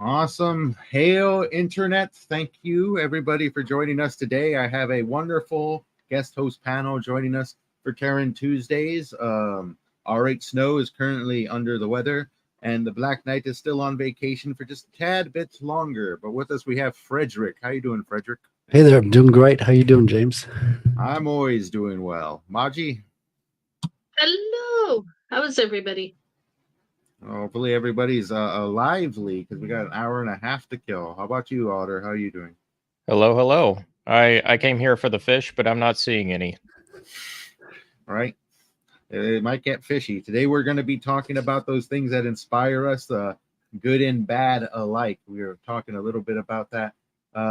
Awesome. Hail, Internet. Thank you, everybody, for joining us today. I have a wonderful guest host panel joining us for Tarran Tuesdays. R.H. Snow is currently under the weather, and the Black Knight is still on vacation for just a tad bit longer. But with us, we have Frederic. How you doing, Frederic? Hey there, I'm doing great. How you doing, James? I'm always doing well. Maji? Hello. How is everybody? Hopefully everybody's lively because we got an hour and a half to kill. How about you, Otter? How are you doing? Hello, hello. I came here for the fish, but I'm not seeing any. All right. It might get fishy. Today we're going to be talking about those things that inspire us, good and bad alike. We were talking a little bit about that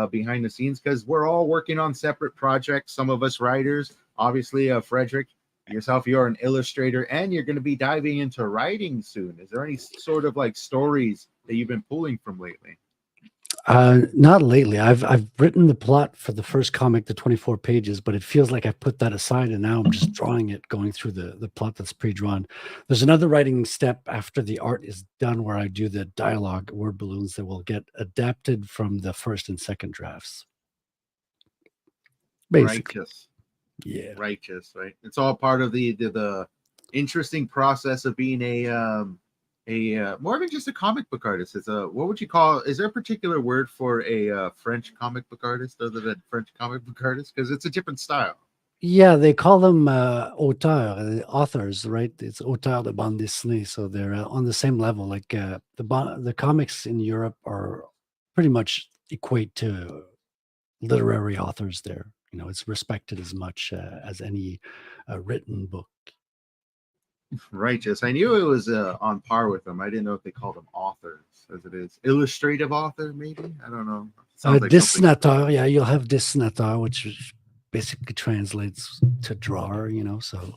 behind the scenes because we're all working on separate projects. Some of us writers, obviously, Frederic, yourself, you're an illustrator, and you're going to be diving into writing soon. Is there any sort of like stories that you've been pulling from lately? Not lately. I've written the plot for the first comic, the 24 pages, but it feels like I put that aside and now I'm just drawing it, going through the plot that's pre-drawn. There's another writing step after the art is done where I do the dialogue word balloons that will get adapted from the first and second drafts. Basically. Righteous. Yeah. Righteous, right? It's all part of the interesting process of being a more than just a comic book artist. It's a, what would you call, is there a particular word for a French comic book artist other than French comic book artist? Because it's a different style. Yeah, they call them auteurs, authors, right? It's auteur de bande dessinée, so they're on the same level. Like the comics in Europe are pretty much equate to literary authors there. You know, it's respected as much as any written book. Righteous. I knew it was on par with them. I didn't know if they called them authors as it is. Illustrative author, maybe? I don't know. Sounds like Dessinateur, yeah, you'll have dessinateur, which basically translates to drawer, you know, so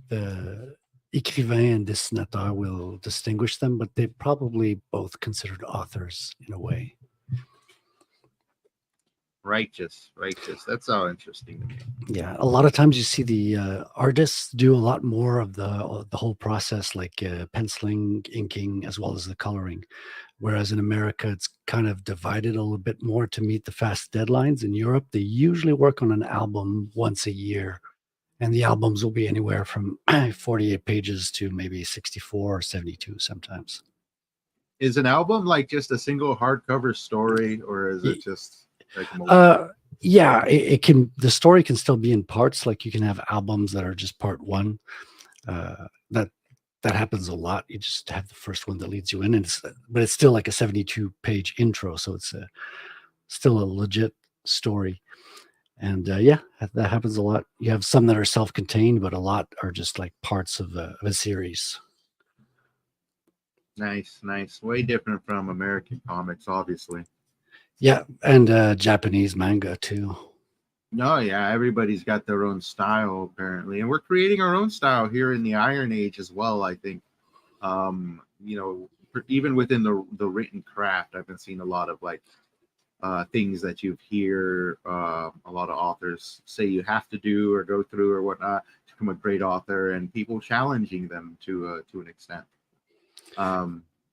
the écrivain and dessinateur will distinguish them, but they're probably both considered authors in a way. Righteous. That's so interesting to me. Yeah, a lot of times you see the artists do a lot more of the whole process, like penciling, inking, as well as the coloring. Whereas in America, it's kind of divided a little bit more to meet the fast deadlines. In Europe, they usually work on an album once a year, and the albums will be anywhere from 48 pages to maybe 64 or 72 sometimes. Is an album like just a single hardcover story, or is it just like yeah, it can, the story can still be in parts. Like you can have albums that are just part one. That happens a lot. You just have the first one that leads you in, and but it's still like a 72-page intro, so it's still a legit story. And yeah, that happens a lot. You have some that are self-contained, but a lot are just like parts of a series. Nice. Way different from American comics, obviously. Yeah, and Japanese manga too. No, yeah, everybody's got their own style apparently, and we're creating our own style here in the Iron Age as well. I think, you know, even within the written craft, I've been seeing a lot of like things that you hear a lot of authors say you have to do or go through or whatnot to become a great author, and people challenging them to an extent.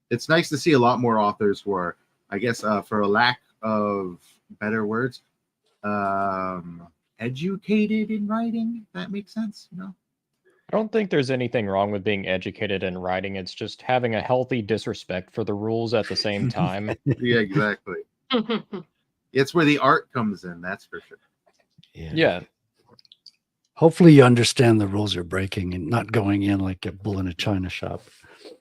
It's nice to see a lot more authors who are, I guess, for a lack of better words, educated in writing. If that makes sense, you know. I don't think there's anything wrong with being educated in writing. It's just having a healthy disrespect for the rules at the same time. Yeah, exactly. It's where the art comes in, that's for sure. Yeah. Hopefully you understand the rules you're breaking and not going in like a bull in a china shop.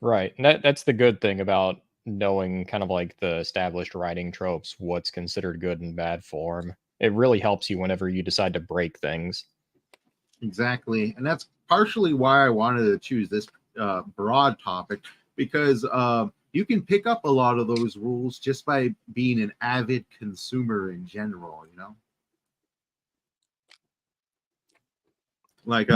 Right. And that's the good thing about knowing kind of like the established writing tropes, what's considered good and bad form. It really helps you whenever you decide to break things. Exactly. And that's partially why I wanted to choose this broad topic, because you can pick up a lot of those rules just by being an avid consumer in general, you know? Like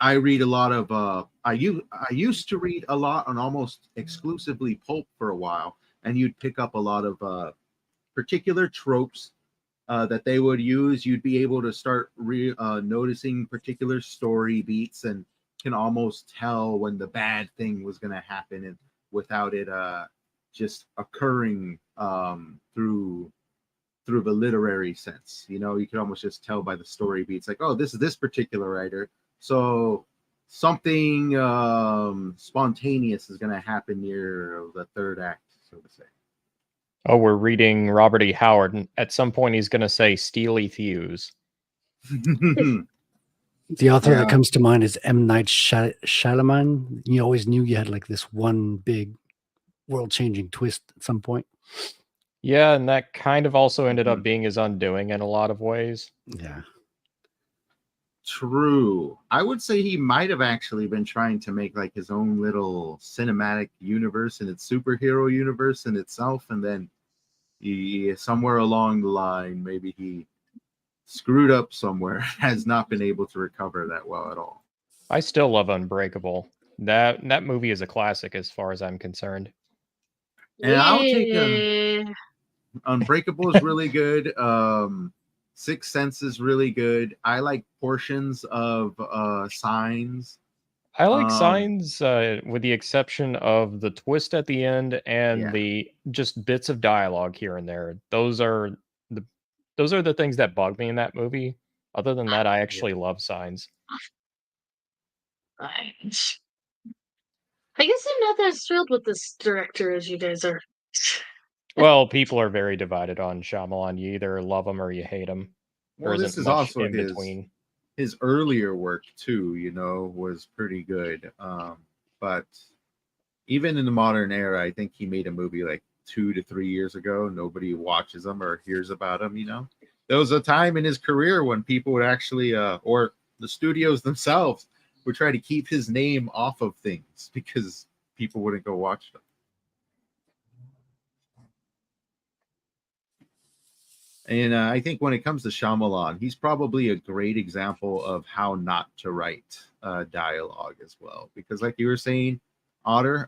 I read a lot of I used to read a lot on almost exclusively pulp for a while, and you'd pick up a lot of particular tropes that they would use. You'd be able to start noticing particular story beats and can almost tell when the bad thing was going to happen, and without it just occurring through the literary sense. You know, you can almost just tell by the story beats, like, oh, this is this particular writer, so something spontaneous is going to happen near the third act, so to say. Oh, we're reading Robert E. Howard, and at some point he's going to say Steely Thews. The author Yeah. that comes to mind is M. Night Shyamalan. You always knew you had like this one big world-changing twist at some point. Yeah, and that kind of also ended Mhm. up being his undoing in a lot of ways. Yeah. True. I would say he might have actually been trying to make like his own little cinematic universe and its superhero universe in itself, and then he somewhere along the line maybe he screwed up somewhere, has not been able to recover that well at all. I still love Unbreakable. That movie is a classic as far as I'm concerned. And I'll take Yeah. Unbreakable is really good. Sixth Sense is really good. I like portions of Signs. I like Signs with the exception of the twist at the end and Yeah. the just bits of dialogue here and there. Those are the things that bug me in that movie. Other than that, I actually love Signs. I guess I'm not as thrilled with this director as you guys are. Well, people are very divided on Shyamalan. You either love him or you hate him. There Well, this isn't is much also in between. his earlier work too, you know, was pretty good. But even in the modern era, I think he made a movie like 2 to 3 years ago. Nobody watches him or hears about him, you know. There was a time in his career when people would actually or the studios themselves would try to keep his name off of things because people wouldn't go watch them. And I think when it comes to Shyamalan, he's probably a great example of how not to write dialogue as well. Because, like you were saying, Otter,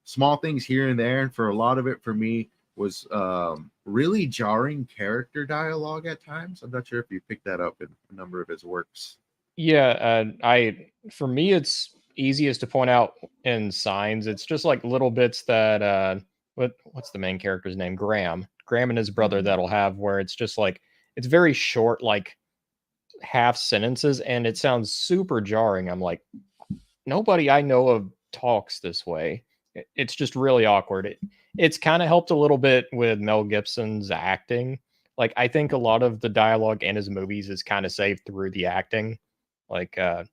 small things here and there, and for a lot of it, for me, was really jarring character dialogue at times. I'm not sure if you picked that up in a number of his works. Yeah, for me, it's easiest to point out in Signs. It's just like little bits that what's the main character's name? Graham and his brother that'll have where it's just like it's very short, like half sentences, and it sounds super jarring. I'm like, nobody I know of talks this way. It's just really awkward. It's kind of helped a little bit with Mel Gibson's acting. Like I think a lot of the dialogue in his movies is kind of saved through the acting. Like I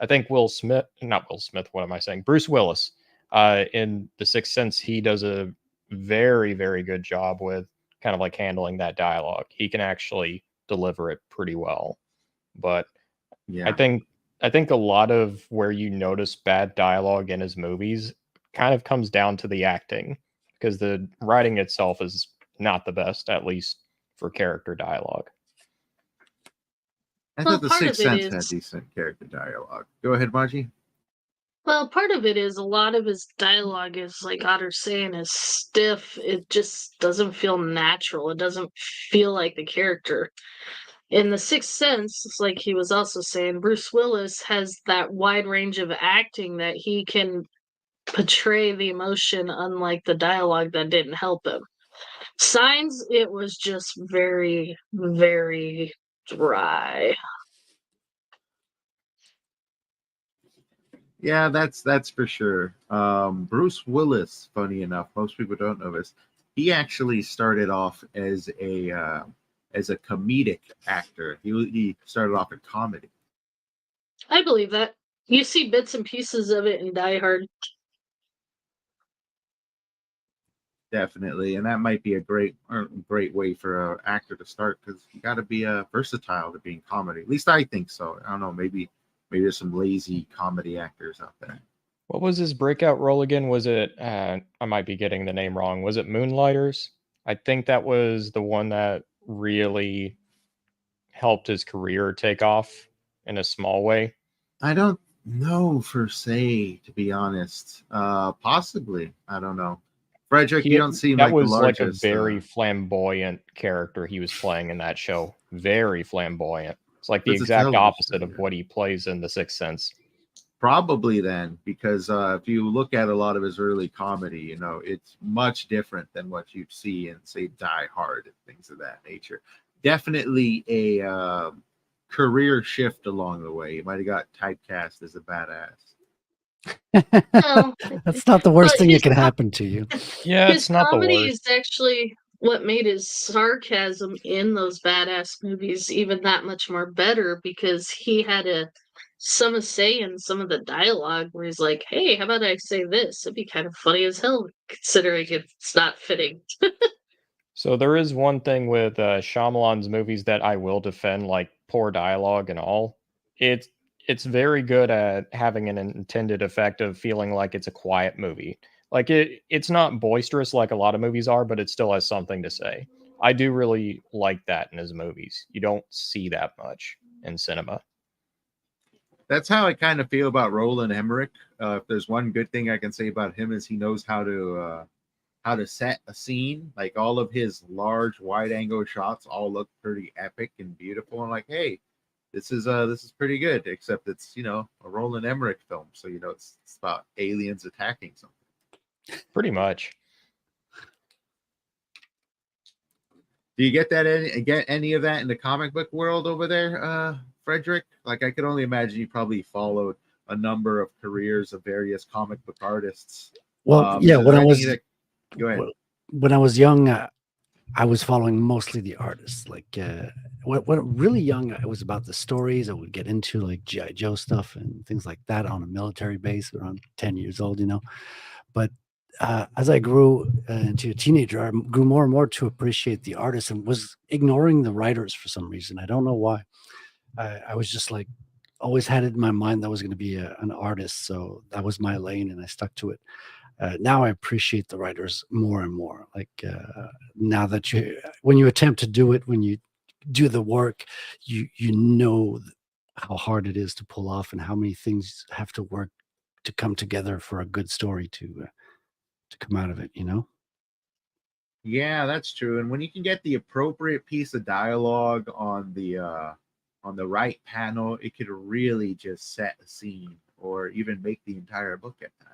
think Bruce Willis in The Sixth Sense, he does a very, very good job with kind of like handling that dialogue. He can actually deliver it pretty well. But Yeah. I think a lot of where you notice bad dialogue in his movies kind of comes down to the acting because the writing itself is not the best, at least for character dialogue. I Well, thought The part Sixth of it Sense had is- decent character dialogue. Go ahead, Margie. Well, part of it is a lot of his dialogue is like Otter's saying is stiff. It just doesn't feel natural. It doesn't feel like the character. In The Sixth Sense, it's like he was also saying, Bruce Willis has that wide range of acting that he can portray the emotion, unlike the dialogue that didn't help him. Signs, it was just very, very dry. Yeah, that's for sure. Bruce Willis, funny enough, most people don't know this. He actually started off as a comedic actor. He started off in comedy. I believe that. You see bits and pieces of it in Die Hard. Definitely, and that might be a great way for an actor to start because you got to be versatile to be in comedy. At least I think so. I don't know. Maybe there's some lazy comedy actors out there. What was his breakout role again? Was it, I might be getting the name wrong. Was it Moonlighters? I think that was the one that really helped his career take off in a small way. I don't know per se, to be honest. Possibly. I don't know. Frederic, you don't seem that like was the like largest. a very flamboyant character he was playing in that show. Very flamboyant. It's like the exact opposite of what he plays in The Sixth Sense. Probably then, because if you look at a lot of his early comedy, you know, it's much different than what you'd see in, say, Die Hard and things of that nature. Definitely a career shift along the way. He might have got typecast as a badass. No, That's not the worst but thing his that can happen to you. Yeah, his it's not the comedy is worst. actually what made his sarcasm in those badass movies even that much more better, because he had some say in some of the dialogue where he's like, "Hey, how about I say this? It'd be kind of funny as hell, considering it's not fitting." So there is one thing with Shyamalan's movies that I will defend, like poor dialogue and all. It's it's very good at having an intended effect of feeling like it's a quiet movie. Like it's not boisterous like a lot of movies are, but it still has something to say. I do really like that in his movies. You don't see that much in cinema. That's how I kind of feel about Roland Emmerich. If there's one good thing I can say about him is he knows how to set a scene. Like all of his large wide angle shots all look pretty epic and beautiful. And like, hey, this is pretty good. Except it's, you know, a Roland Emmerich film, so you know it's about aliens attacking something. Pretty much. Do you get that get any of that in the comic book world over there, Frederick? Like I could only imagine you probably followed a number of careers of various comic book artists. Well, yeah, Is there any that go ahead? when I was young, I was following mostly the artists. Like when really young, it was about the stories. I would get into like GI Joe stuff and things like that on a military base around 10 years old, you know. But as I grew into a teenager, I grew more and more to appreciate the artists and was ignoring the writers for some reason. I don't know why. I was just like always had it in my mind that I was going to be an artist, so that was my lane, and I stuck to it. Now I appreciate the writers more and more. Like now that when you attempt to do it, when you do the work, you know how hard it is to pull off, and how many things have to work to come together for a good story to come out of it. You know? Yeah, that's true. And when you can get the appropriate piece of dialogue on the right panel, it could really just set a scene or even make the entire book at times.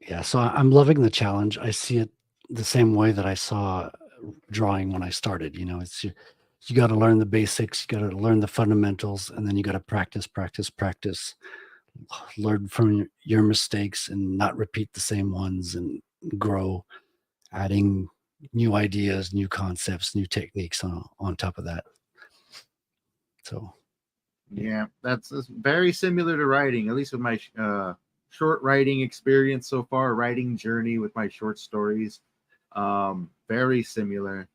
Yeah. So I'm loving the challenge. I see it the same way that I saw drawing when I started. You know, you got to learn the basics, you got to learn the fundamentals, and then you got to practice, practice, practice. Learn from your mistakes and not repeat the same ones, and grow, adding new ideas, new concepts, new techniques on top of that. So Yeah, that's very similar to writing, at least with my short writing experience so far, writing journey with my short stories. Very similar.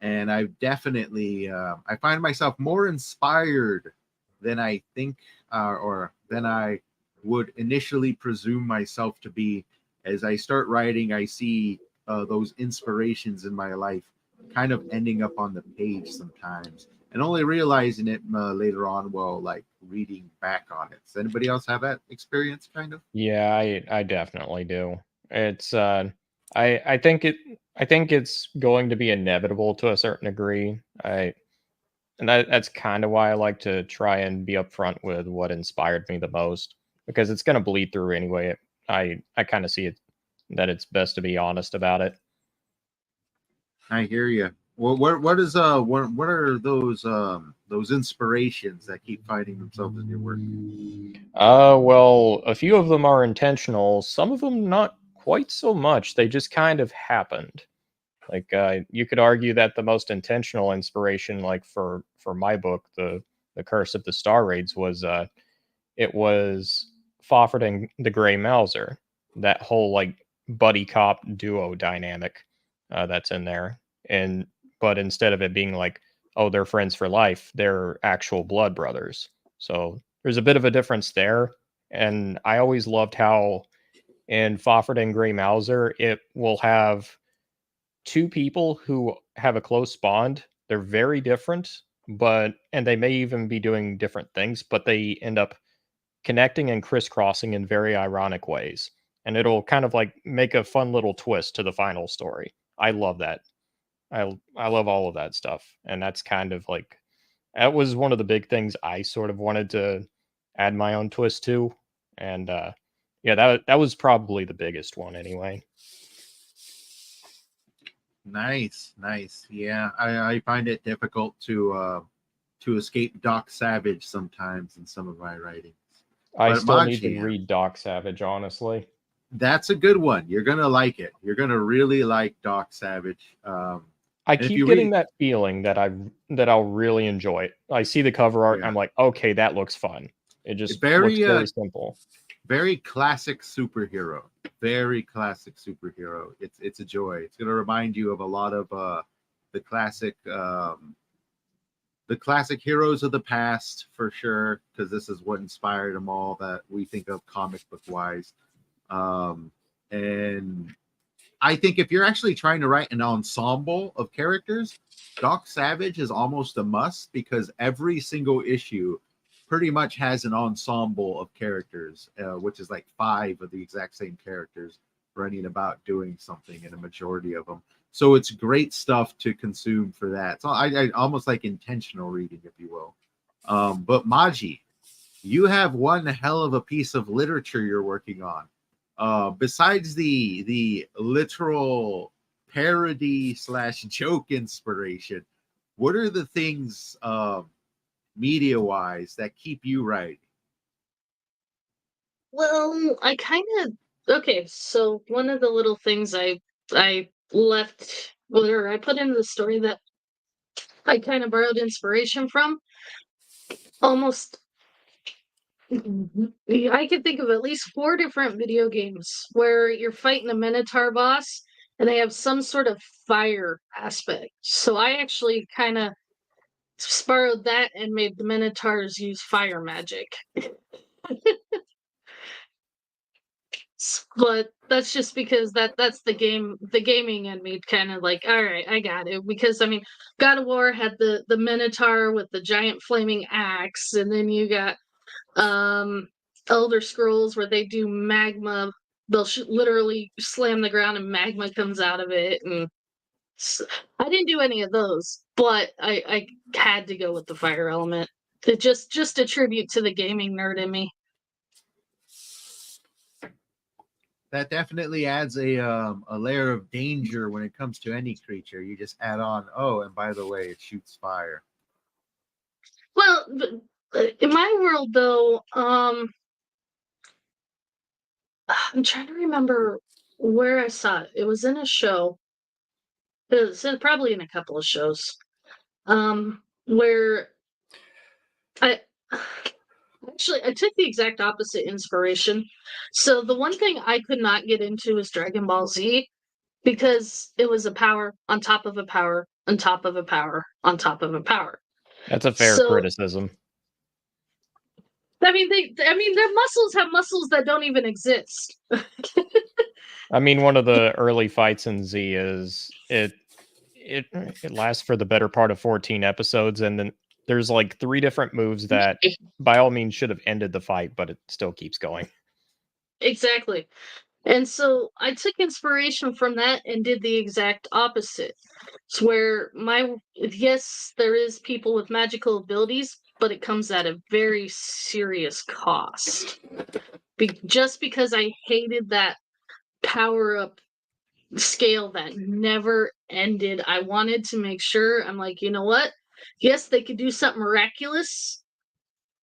And I've definitely, I find myself more inspired than I think or than I would initially presume myself to be. As I start writing, I see those inspirations in my life kind of ending up on the page sometimes and only realizing it later on while like reading back on it. Does anybody else have that experience kind of? Yeah, I definitely do. It's I think I think it's going to be inevitable to a certain degree. And that's kind of why I like to try and be upfront with what inspired me the most, because it's going to bleed through anyway. I kind of see it that it's best to be honest about it. I hear you. Well, what are those inspirations that keep finding themselves in your work? Well, a few of them are intentional. Some of them not quite so much. They just kind of happened. Like you could argue that the most intentional inspiration, like for my book, the Curse of the Star Raids, was it was Fawford and the Gray Mouser. That whole like buddy cop duo dynamic that's in there, and but instead of it being like, oh, they're friends for life, they're actual blood brothers. So there's a bit of a difference there, and I always loved how in Fawford and Gray Mouser it will have two people who have a close bond. They're very different, but and they may even be doing different things, but they end up connecting and crisscrossing in very ironic ways. And it'll kind of like make a fun little twist to the final story. I love that. I love all of that stuff. And that's kind of like That was one of the big things I sort of wanted to add my own twist to, and yeah, that was probably the biggest one anyway. Nice, nice. Yeah, I find it difficult to escape Doc Savage sometimes in some of my writings. I But still need to Machi, read Doc Savage, honestly. that's a good one. You're gonna like it. You're gonna really like Doc Savage. I and if keep you getting read, that feeling that I'll really enjoy it. I see the cover art, and yeah, I'm like, okay, that looks fun. It just looks very very simple. very classic superhero. Very classic superhero. It's a joy. It's gonna remind you of a lot of the classic the classic heroes of the past for sure, because this is what inspired them all that we think of comic book wise. And I think if you're actually trying to write an ensemble of characters, Doc Savage is almost a must because every single issue pretty much has an ensemble of characters, which is like 5 of the exact same characters running about doing something in a majority of them. So it's great stuff to consume for that. So I almost like intentional reading, if you will. But Maji, you have one hell of a piece of literature you're working on. Besides the literal parody / joke inspiration, what are the things media wise that keep you writing? Well, I kind of okay. So one of the little things I left, or I put into the story that I kind of borrowed inspiration from, almost. I could think of at least 4 different video games where you're fighting a Minotaur boss and they have some sort of fire aspect. So I actually kind of borrowed that and made the Minotaurs use fire magic. But that's just because that's the gaming in me kind of like, all right, I got it. Because I mean, God of War had the Minotaur with the giant flaming axe, and then you got um Elder Scrolls where they do magma. They'll literally slam the ground and magma comes out of it. And I didn't do any of those, but I had to go with the fire element. It just a tribute to the gaming nerd in me. That definitely adds a layer of danger when it comes to any creature. You just add on, oh, and by the way, it shoots fire. Well, in my world though, I'm trying to remember where I saw it. It was in a show. It was probably in a couple of shows. Where I actually I took the exact opposite inspiration. So the one thing I could not get into is Dragon Ball Z because it was a power on top of a power on top of a power on top of a power. That's a fair So criticism. I mean their muscles have muscles that don't even exist. I mean, one of the early fights in Z is it lasts for the better part of 14 episodes, and then there's like 3 different moves that by all means should have ended the fight, but it still keeps going. Exactly. And so I took inspiration from that and did the exact opposite. It's where yes, there is people with magical abilities, but it comes at a very serious cost. Just because I hated that power up scale that never ended, I wanted to make sure I'm like, you know what? Yes, they could do something miraculous,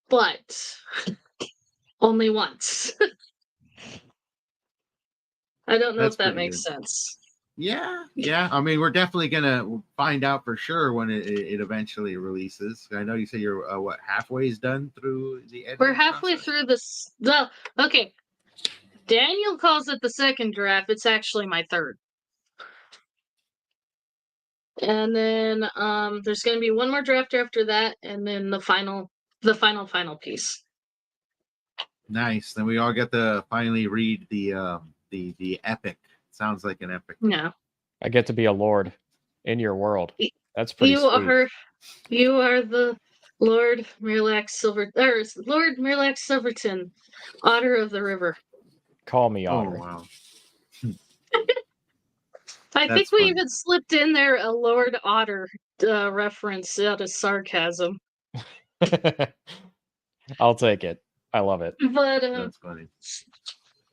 but only once. I don't know That's if that pretty makes good. sense. Yeah, yeah. I mean, we're definitely gonna find out for sure when it eventually releases. I know you say you're what, halfway's done through the editing We're halfway process? through this. Well, okay. Daniel calls it the second draft. It's actually my third. And then there's going to be one more draft after that, and then the final piece. Nice. Then we all get to finally read the epic. Sounds like an epic. No, I get to be a lord in your world. Y- That's pretty you sweet. are the Lord Mirlax Silverton, Otter of the River. Call me Oh Otter. wow. I think That's we funny. even slipped in there a Lord Otter reference out of sarcasm. I'll take it. I love it. But That's funny.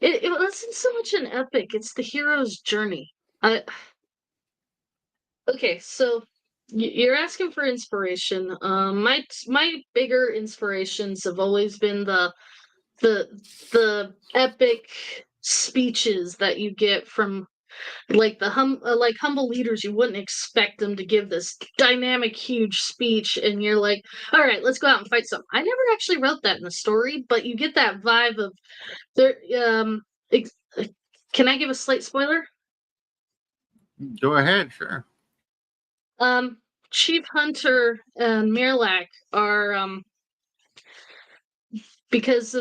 it wasn't so much an epic; it's the hero's journey. Okay, so you're asking for inspiration. My bigger inspirations have always been the epic speeches that you get from like like humble leaders. You wouldn't expect them to give this dynamic, huge speech, and you're like, all right, let's go out and fight something. I never actually wrote that in the story, but you get that vibe of there. Ex- can I give a slight spoiler? Go ahead, sure. Chief Hunter and Mirlac are because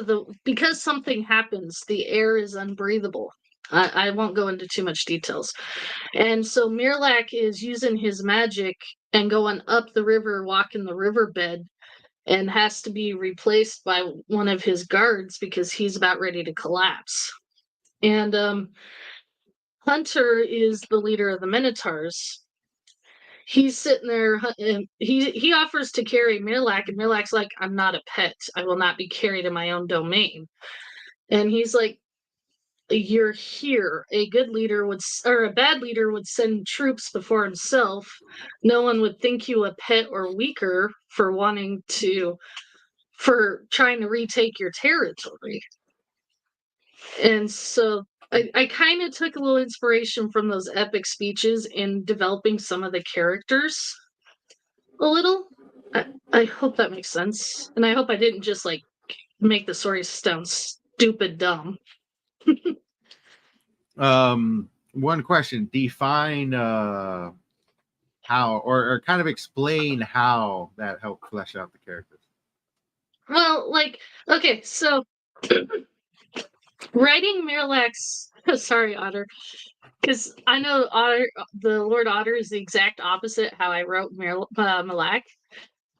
something happens, the air is unbreathable. I won't go into too much details. And so Mirlac is using his magic and going up the river, walking the riverbed, and has to be replaced by one of his guards because he's about ready to collapse. And Hunter is the leader of the Minotaurs. He's sitting there and he offers to carry Mirlac, and Mirlac's like, I'm not a pet. I will not be carried in my own domain. And he's like, you're here. A good leader would, or a bad leader would send troops before himself. No one would think you a pet or weaker for trying to retake your territory. And so I kind of took a little inspiration from those epic speeches in developing some of the characters a little. I hope that makes sense. And I hope I didn't just like make the story sound stupid dumb. One question: define how, or kind of explain how that helped flesh out the characters. Well, like, okay, so writing Mirlac's sorry, Otter, because I know Otter, the Lord Otter, is the exact opposite how I wrote Mirlac,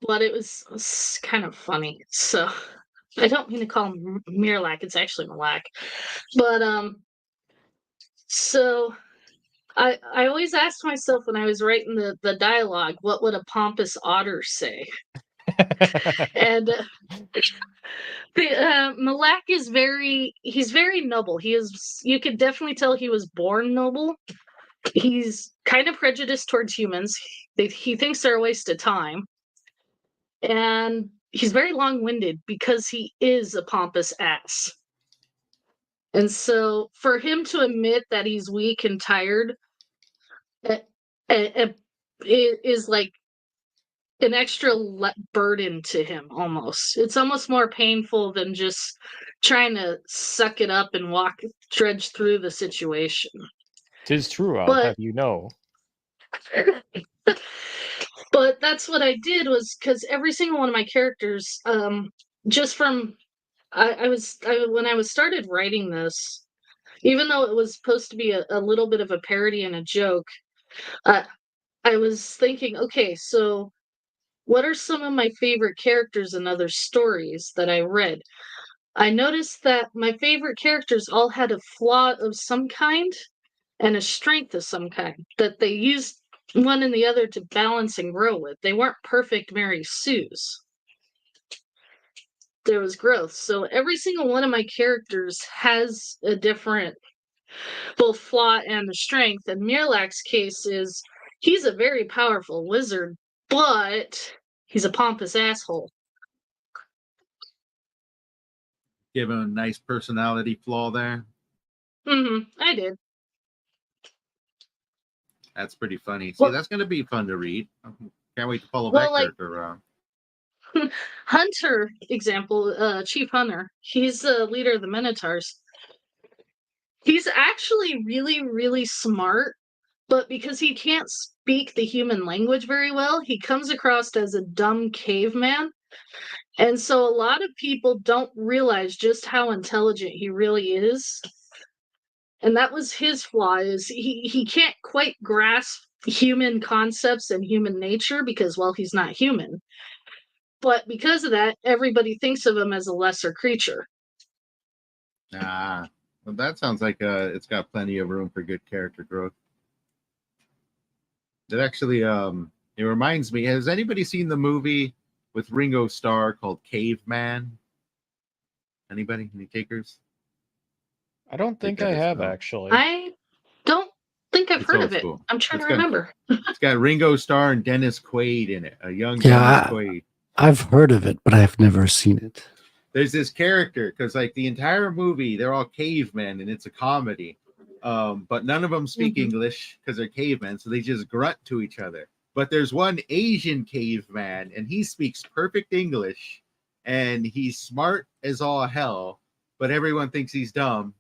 but it was kind of funny. So I don't mean to call him Mirlac; it's actually Malak. But so I always asked myself when I was writing the dialogue, what would a pompous otter say? And Malak is he's very noble. You could definitely tell he was born noble. He's kind of prejudiced towards humans. He thinks they're a waste of time. And he's very long-winded because he is a pompous ass. And so for him to admit that he's weak and tired is like an extra burden to him almost. It's almost more painful than just trying to suck it up and trudge through the situation. 'Tis true, I'll have you know. But that's what I did, was because every single one of my characters, just from when I was started writing this, even though it was supposed to be a little bit of a parody and a joke, I was thinking, okay, so what are some of my favorite characters in other stories that I read? I noticed that my favorite characters all had a flaw of some kind and a strength of some kind that they used one and the other to balance and grow with. They weren't perfect Mary Sues. There was growth. So every single one of my characters has a different both flaw and the strength. And Mirlac's case is he's a very powerful wizard, but he's a pompous asshole. Give him a nice personality flaw there. I did. That's pretty funny. See, that's going to be fun to read. Can't wait to follow that character around. Hunter, example, Chief Hunter, he's the leader of the Minotaurs. He's actually really, really smart, but because he can't speak the human language very well, he comes across as a dumb caveman. And so a lot of people don't realize just how intelligent he really is. And that was his flaw, is he can't quite grasp human concepts and human nature because, well, he's not human. But because of that, everybody thinks of him as a lesser creature. Well, that sounds like it's got plenty of room for good character growth. It actually, it reminds me, has anybody seen the movie with Ringo Starr called Caveman. Anybody? Any takers? I don't think that I is have cool. actually. I don't think I've It's heard old of it. school. I'm trying It's to got- remember. It's got Ringo Starr and Dennis Quaid in it. A young Yeah, Dennis Quaid. I've heard of it, but I've never seen it. There's this character because like the entire movie, they're all cavemen and it's a comedy. But none of them speak English because they're cavemen, so they just grunt to each other. But there's one Asian caveman and he speaks perfect English and he's smart as all hell, but everyone thinks he's dumb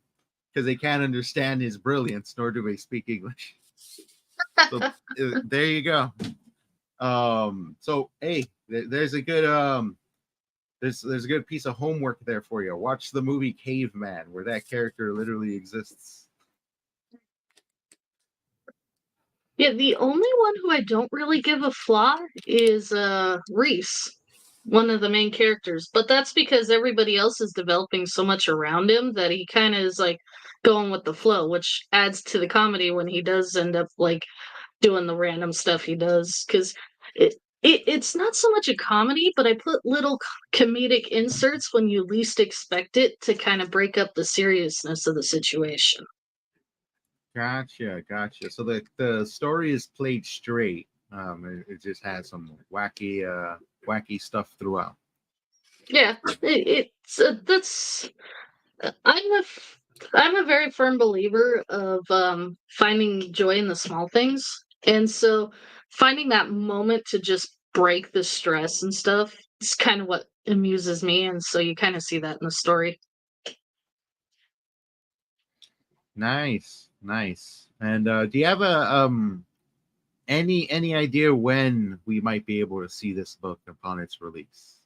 because they can't understand his brilliance, nor do they speak English. So there you go. So hey, there's a good there's a good piece of homework there for you. Watch the movie Caveman, where that character literally exists. Yeah, the only one who I don't really give a flaw is Reese, one of the main characters. But that's because everybody else is developing so much around him that he kind of is like going with the flow, which adds to the comedy when he does end up like doing the random stuff he does. Because it's not so much a comedy, but I put little comedic inserts when you least expect it to kind of break up the seriousness of the situation. Gotcha. So the story is played straight. It just has some wacky stuff throughout. Yeah, it's that's I'm a very firm believer of finding joy in the small things, and so finding that moment to just break the stress and stuff is kind of what amuses me, and so you kind of see that in the story. Nice. And do you have a any idea when we might be able to see this book upon its release?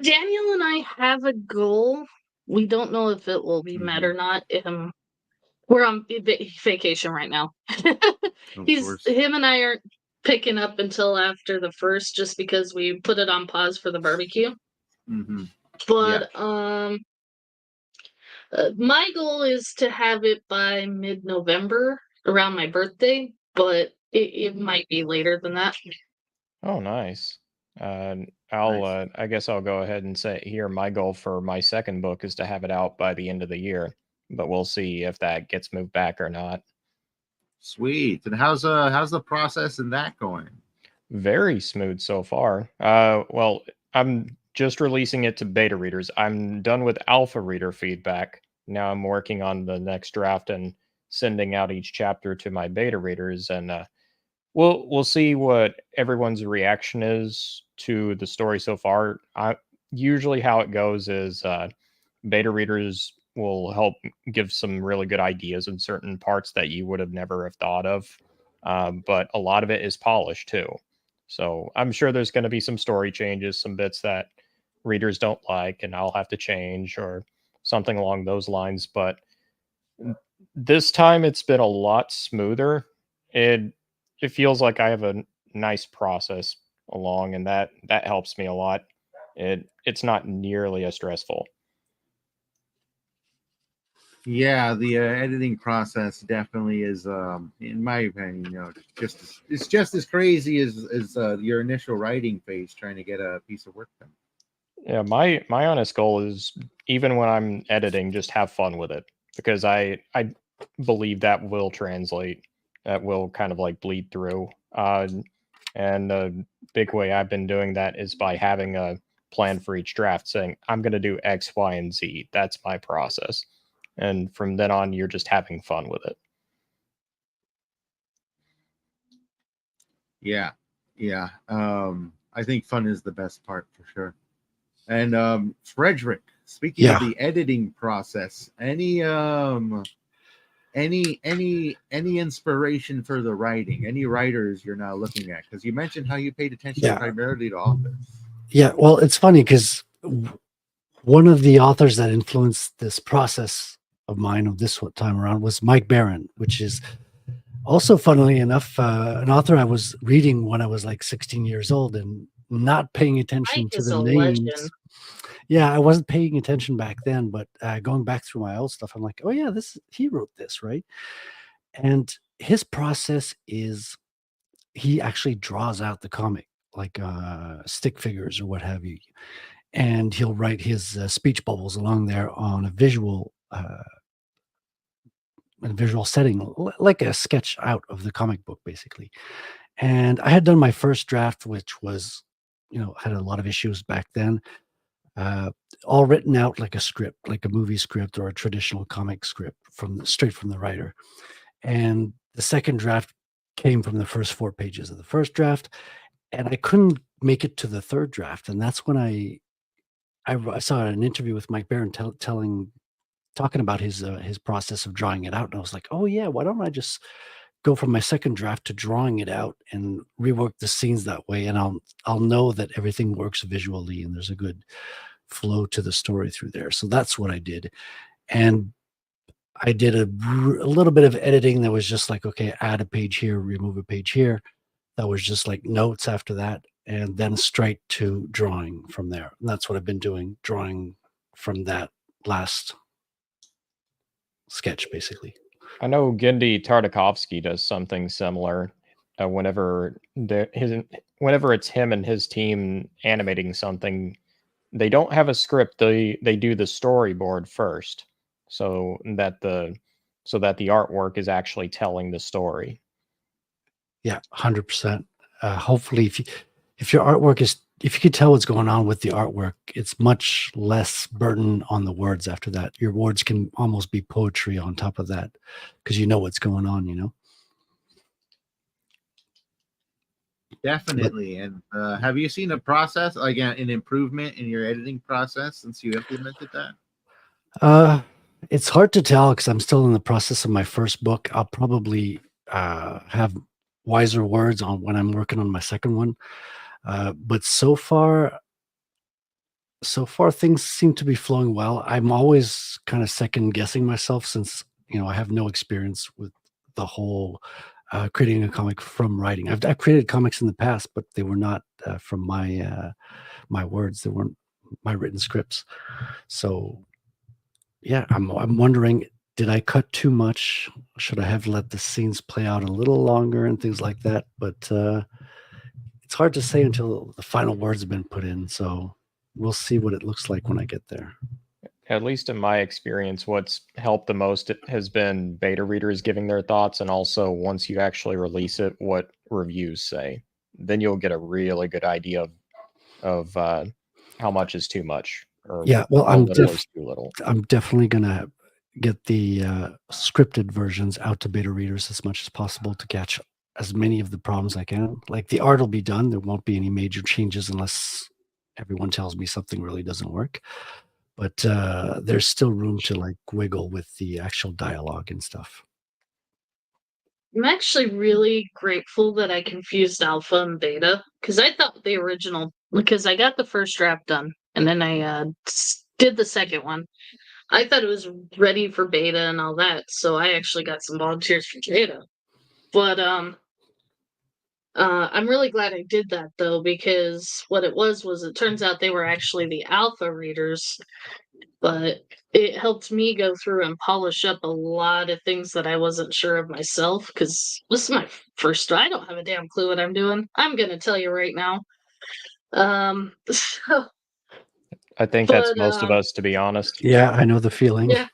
Daniel and I have a goal. We don't know if it will be met or not. We're on vacation right now. Of course. Him and I aren't picking up until after the first, just because we put it on pause for the barbecue. Mm-hmm. But my goal is to have it by mid-November, around my birthday. But it might be later than that. Oh, nice. I'll Nice. I guess I'll go ahead and say here my goal for my second book is to have it out by the end of the year, but we'll see if that gets moved back or not. Sweet. And how's the process in that going? Very smooth so far. Well, I'm just releasing it to beta readers. I'm done with alpha reader feedback. Now I'm working on the next draft and sending out each chapter to my beta readers, and we'll see what everyone's reaction is to the story so far. Usually how it goes is beta readers will help give some really good ideas in certain parts that you would have never have thought of, but a lot of it is polished too. So I'm sure there's going to be some story changes, some bits that readers don't like, and I'll have to change or something along those lines. But this time it's been a lot smoother. It feels like I have a nice process along, and that helps me a lot. It's not nearly as stressful. Yeah, the editing process definitely is, in my opinion, it's just as crazy as your initial writing phase, trying to get a piece of work done. Yeah, my honest goal is even when I'm editing, just have fun with it because I believe that will translate, that will kind of like bleed through. And the big way I've been doing that is by having a plan for each draft, saying I'm going to do X, Y, and Z. That's my process, and from then on, you're just having fun with it. Yeah. I think fun is the best part for sure. And Frederic, speaking of the editing process, any inspiration for the writing? Any writers you're now looking at? Because you mentioned how you paid attention primarily to authors. Yeah, well, it's funny because one of the authors that influenced this process of mine of this time around was Mike Barron, which is also, funnily enough, an author I was reading when I was like 16 years old and not paying attention Mike to is the a names. legend. Yeah, I wasn't paying attention back then, but going back through my old stuff, I'm like, oh yeah, he wrote this, right? And his process is he actually draws out the comic. stick figures or what have you, and he'll write his speech bubbles along there on a visual setting, like a sketch out of the comic book, basically. And I had done my first draft, which was, had a lot of issues back then, uh, all written out like a script, like a movie script or a traditional comic script straight from the writer. And the second draft came from the first 4 pages of the first draft, and I couldn't make it to the third draft. And that's when I saw an interview with Mike Barron talking about his process of drawing it out, and I was like, oh yeah, why don't I just go from my second draft to drawing it out and rework the scenes that way, and I'll know that everything works visually and there's a good flow to the story through there. So that's what I did. And I did a little bit of editing that was just like, okay, add a page here, remove a page here. That was just like notes after that, and then straight to drawing from there. And that's what I've been doing, drawing from that last sketch, basically. I know Gendy Tartakovsky does something similar. Whenever it's him and his team animating something, they don't have a script. They do the storyboard first, so that the artwork is actually telling the story. Yeah, 100%. Hopefully, if your artwork is, if you can tell what's going on with the artwork, it's much less burden on the words after that. Your words can almost be poetry on top of that, because you know what's going on. Definitely. And have you seen a process, like an improvement in your editing process since you implemented that? It's hard to tell because I'm still in the process of my first book. I'll probably have wiser words on when I'm working on my second one. But so far things seem to be flowing well. I'm always kind of second guessing myself, since I have no experience with the whole creating a comic from writing. I've created comics in the past, but they were not from my words. They weren't my written scripts. So yeah, I'm wondering, did I cut too much? Should I have let the scenes play out a little longer and things like that? But it's hard to say until the final words have been put in. So we'll see what it looks like when I get there. At least in my experience, what's helped the most has been beta readers giving their thoughts, and also once you actually release it, what reviews say. Then you'll get a really good idea of how much is too much, or Yeah, well, how little is too little. I'm definitely gonna get the scripted versions out to beta readers as much as possible to catch as many of the problems I can. Like, the art will be done. There won't be any major changes unless everyone tells me something really doesn't work. But there's still room to like wiggle with the actual dialogue and stuff. I'm actually really grateful that I confused alpha and beta, because I thought the original, because I got the first draft done and then I did the second one. I thought it was ready for beta and all that, so I actually got some volunteers for beta. But I'm really glad I did that though, because what it was it turns out they were actually the alpha readers, but it helped me go through and polish up a lot of things that I wasn't sure of myself, because this is my first. I don't have a damn clue what I'm doing. I'm gonna tell you right now. So, I think that's most of us, to be honest. Yeah, I know the feeling. yeah.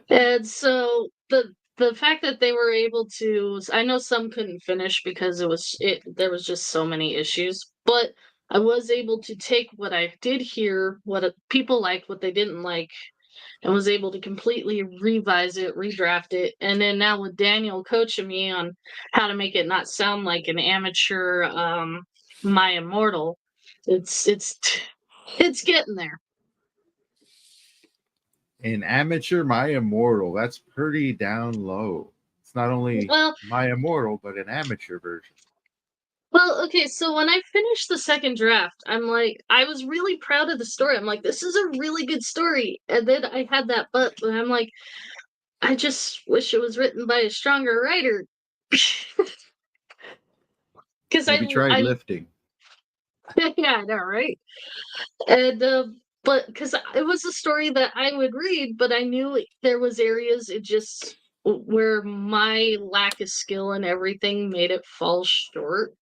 And so the fact that they were able to, I know some couldn't finish because there was just so many issues, but I was able to take what I did hear, what people liked, what they didn't like, and was able to completely revise it, redraft it. And then now with Daniel coaching me on how to make it not sound like an amateur My Immortal, it's getting there. An amateur My Immortal. That's pretty down low. It's not only My Immortal, but an amateur version. Well, okay, so when I finished the second draft, I'm like, I was really proud of the story. I'm like, this is a really good story. And then I had that but I'm like, I just wish it was written by a stronger writer. Because Maybe try lifting. Yeah, I know, right? And but because it was a story that I would read, but I knew there was areas it just where my lack of skill and everything made it fall short.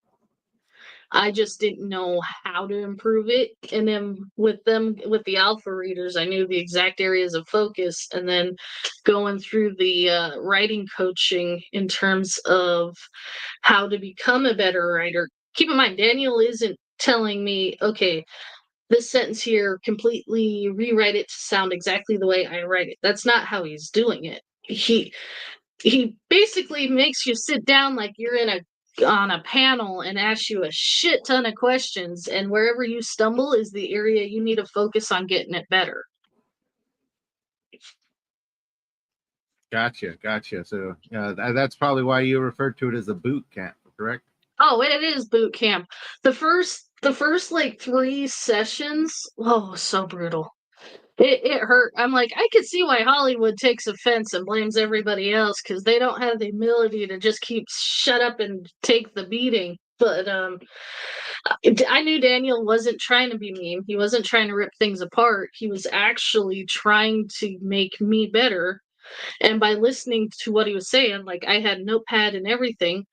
I just didn't know how to improve it. And then with the alpha readers, I knew the exact areas of focus. And then going through the writing coaching in terms of how to become a better writer. Keep in mind, Daniel isn't telling me, okay, this sentence here, completely rewrite it to sound exactly the way I write it. That's not how he's doing it. He basically makes you sit down like you're on a panel and asks you a shit ton of questions, and wherever you stumble is the area you need to focus on getting it better. Gotcha. So that's probably why you referred to it as a boot camp, correct? Oh, it is boot camp. The first like 3 sessions, oh, so brutal. It hurt. I'm like, I could see why Hollywood takes offense and blames everybody else, because they don't have the ability to just keep shut up and take the beating. But I knew Daniel wasn't trying to be mean. He wasn't trying to rip things apart. He was actually trying to make me better. And by listening to what he was saying, like, I had notepad and everything,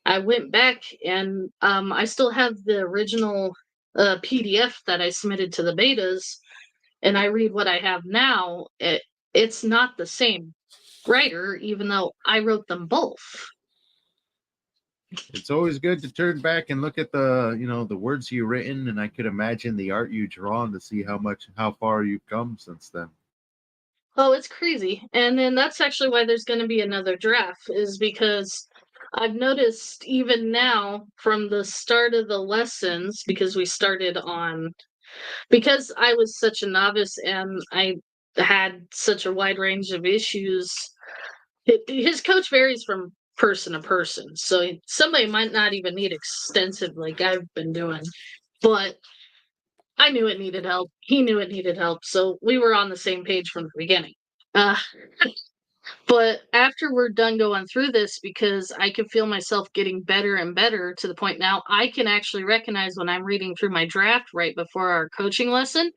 I went back and I still have the original PDF that I submitted to the betas, and I read what I have now. It's not the same writer, even though I wrote them both. It's always good to turn back and look at the words you've written, and I could imagine the art you drawn to see how far you've come since then. Oh, it's crazy. And then that's actually why there's going to be another draft, is because I've noticed even now from the start of the lessons, because I was such a novice and I had such a wide range of issues. His coach varies from person to person, so somebody might not even need extensive like I've been doing, but I knew it needed help. He knew it needed help, so we were on the same page from the beginning. But after we're done going through this, because I can feel myself getting better and better to the point now I can actually recognize when I'm reading through my draft right before our coaching lesson,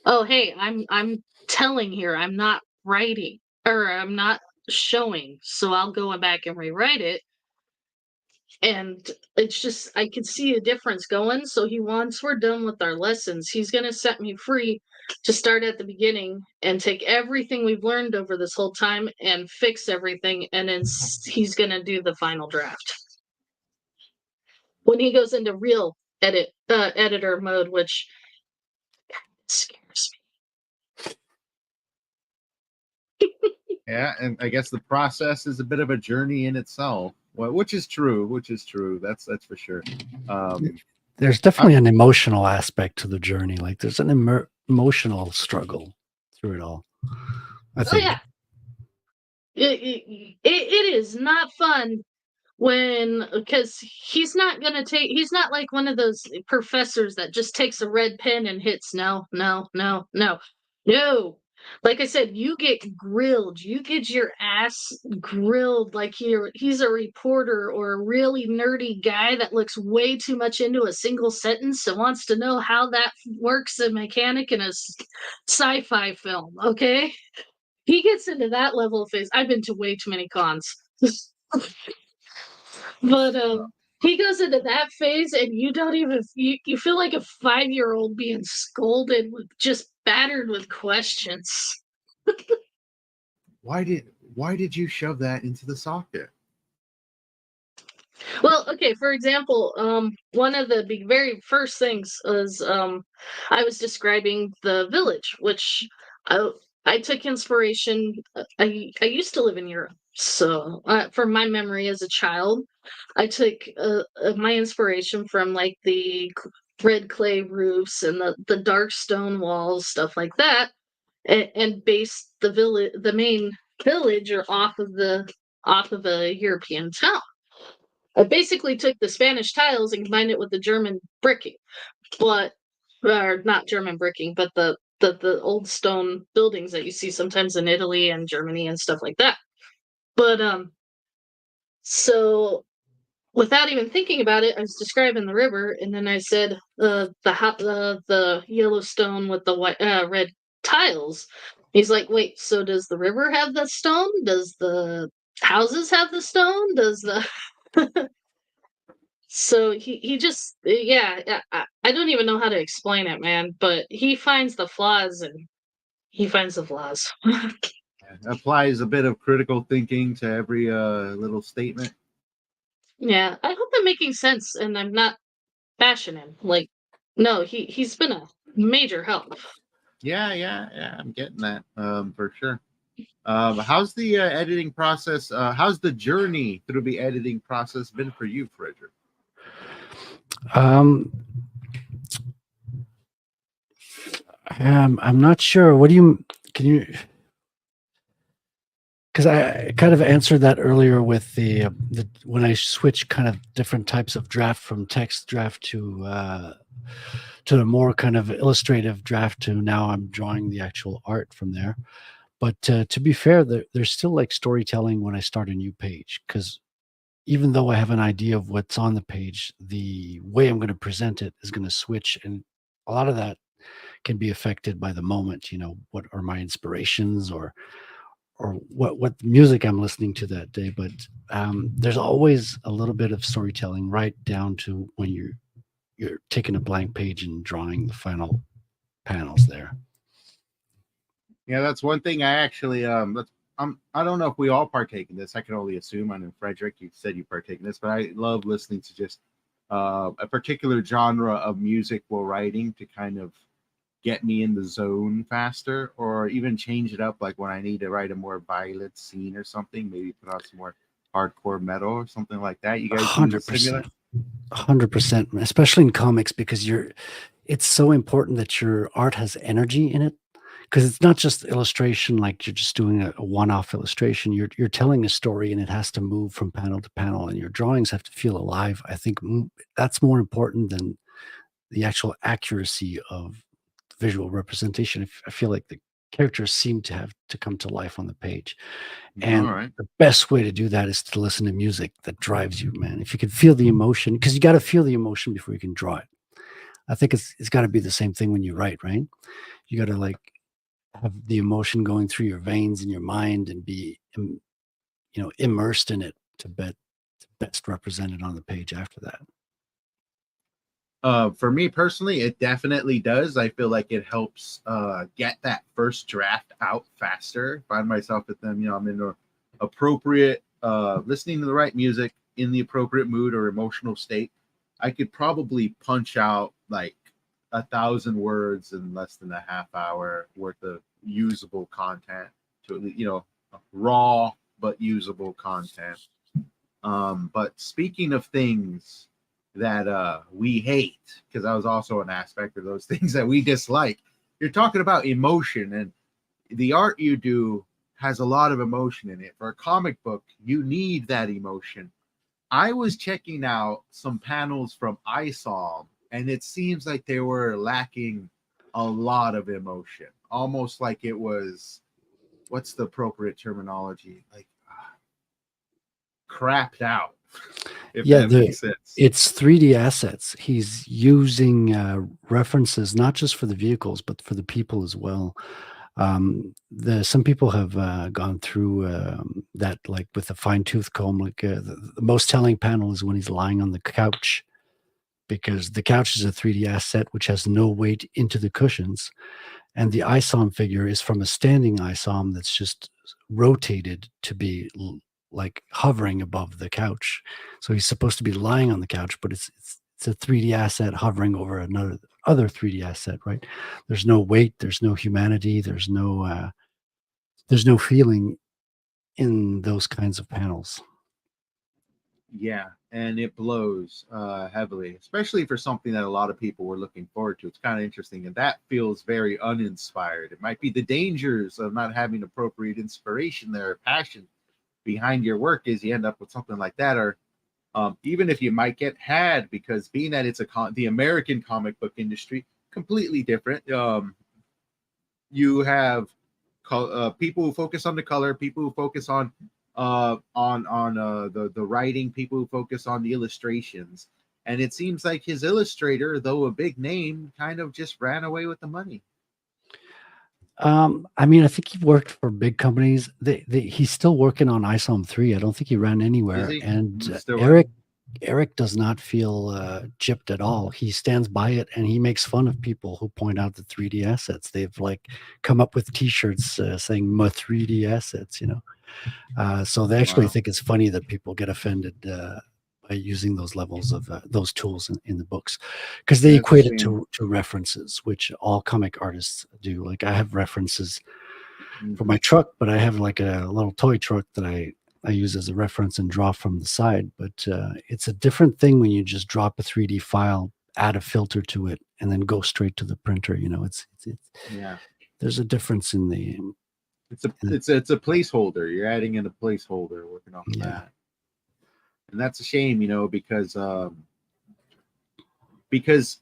oh, hey, I'm telling here, I'm not writing, or I'm not showing, so I'll go back and rewrite it. And it's just, I could see a difference going. So once we're done with our lessons, he's going to set me free to start at the beginning and take everything we've learned over this whole time and fix everything. And then he's going to do the final draft when he goes into real editor mode, which scares me. Yeah, and I guess the process is a bit of a journey in itself. Well, which is true. That's for sure. There's definitely an emotional aspect to the journey. Like there's an emotional struggle through it all, I think. Oh, yeah. It is not fun because he's not like one of those professors that just takes a red pen and hits no. Like I said, you get grilled. You get your ass grilled like he's a reporter or a really nerdy guy that looks way too much into a single sentence and wants to know how that works a mechanic in a sci-fi film, okay? He gets into that level of phase. I've been to way too many cons. But he goes into that phase and you don't even you feel like a 5-year-old being scolded with just battered with questions. Why did you shove that into the socket? Well, okay, for example, one of the very first things was I was describing the village, which I took inspiration. I used to live in Europe, so from my memory as a child, I took my inspiration from like the red clay roofs and the dark stone walls, stuff like that, and based the main village, or off of a European town. I basically took the Spanish tiles and combined it with the German bricking, or not German bricking, but the old stone buildings that you see sometimes in Italy and Germany and stuff like that. But so without even thinking about it, I was describing the river, and then I said the yellow stone with the white red tiles. He's like, wait, so does the river have the stone? Does the houses have the stone? Does the So he just yeah, I don't even know how to explain it, man. But he finds the flaws, and he finds the flaws. Applies a bit of critical thinking to every little statement. Yeah, I hope I'm making sense, and I'm not bashing him. Like, no, he's been a major help. Yeah, I'm getting that for sure. How's the editing process? How's the journey through the editing process been for you, Frederic? Um, I'm not sure. What do you can you? Because I kind of answered that earlier with the when I switch kind of different types of draft from text draft to a more kind of illustrative draft to now I'm drawing the actual art from there. But to be fair, there's still like storytelling when I start a new page because even though I have an idea of what's on the page, the way I'm going to present it is going to switch, and a lot of that can be affected by the moment. You know, what are my inspirations or what music I'm listening to that day. But there's always a little bit of storytelling right down to when you're taking a blank page and drawing the final panels there. Yeah, that's one thing I actually I don't know if we all partake in this. I can only assume. I know Frederic, you said you partake in this, but I love listening to just a particular genre of music while writing to kind of get me in the zone faster, or even change it up. Like when I need to write a more violent scene or something, maybe put on some more hardcore metal or something like that. You guys do the similar? 100%. 100%, especially in comics, because it's so important that your art has energy in it, because it's not just illustration like you're just doing a one-off illustration. You're telling a story and it has to move from panel to panel, and your drawings have to feel alive. I think that's more important than the actual accuracy of visual representation. I feel like the characters seem to have to come to life on the page. All And right. the best way to do that is to listen to music that drives you, man. If you can feel the emotion, because you got to feel the emotion before you can draw it. I think it's got to be the same thing when you write, right? You got to like have the emotion going through your veins and your mind and be, immersed in it to best represented on the page after that. For me personally, it definitely does. I feel like it helps get that first draft out faster. Find myself at them, I'm in the appropriate, listening to the right music in the appropriate mood or emotional state. I could probably punch out like 1,000 words in less than a half hour worth of usable content to, raw but usable content. But speaking of things that we hate, because that was also an aspect of those things that we dislike. You're talking about emotion, and the art you do has a lot of emotion in it. For a comic book, you need that emotion. I was checking out some panels from ISOM, and it seems like they were lacking a lot of emotion, almost like it was, what's the appropriate terminology? Like crapped out, if Yeah, that makes sense. it's 3D assets. He's using references not just for the vehicles, but for the people as well. Some people have gone through that like with a fine tooth comb. Like the most telling panel is when he's lying on the couch, because the couch is a 3D asset which has no weight into the cushions, and the ISOM figure is from a standing ISOM that's just rotated to be like hovering above the couch. So he's supposed to be lying on the couch, but it's a 3D asset hovering over another other 3D asset, right? There's no weight, there's no humanity, there's no feeling in those kinds of panels. Yeah, and it blows heavily, especially for something that a lot of people were looking forward to. It's kind of interesting, and that feels very uninspired. It might be the dangers of not having appropriate inspiration there, passion behind your work, is you end up with something like that, or even if you might get had, because being that it's the American comic book industry, completely different. You have people who focus on the color, people who focus on the writing, people who focus on the illustrations, and it seems like his illustrator, though a big name, kind of just ran away with the money. I mean, I think he worked for big companies. He's still working on ISOM 3. I don't think he ran anywhere. Is he? And Still Eric Eric does not feel gypped at all. He stands by it, and he makes fun of people who point out the 3D assets. They've like come up with T-shirts saying "my 3D assets," you know. So they actually Wow. think it's funny that people get offended by using those levels of those tools in the books, because they That's a equate it shame. to references, which all comic artists do. Like I have references for Mhm. my truck, but I have like a little toy truck that I use as a reference and draw from the side. But it's a different thing when you just drop a 3D file, add a filter to it, and then go straight to the printer. You know, it's Yeah. there's a difference in the It's a placeholder. You're adding in a placeholder, working off of yeah. that. And that's a shame, because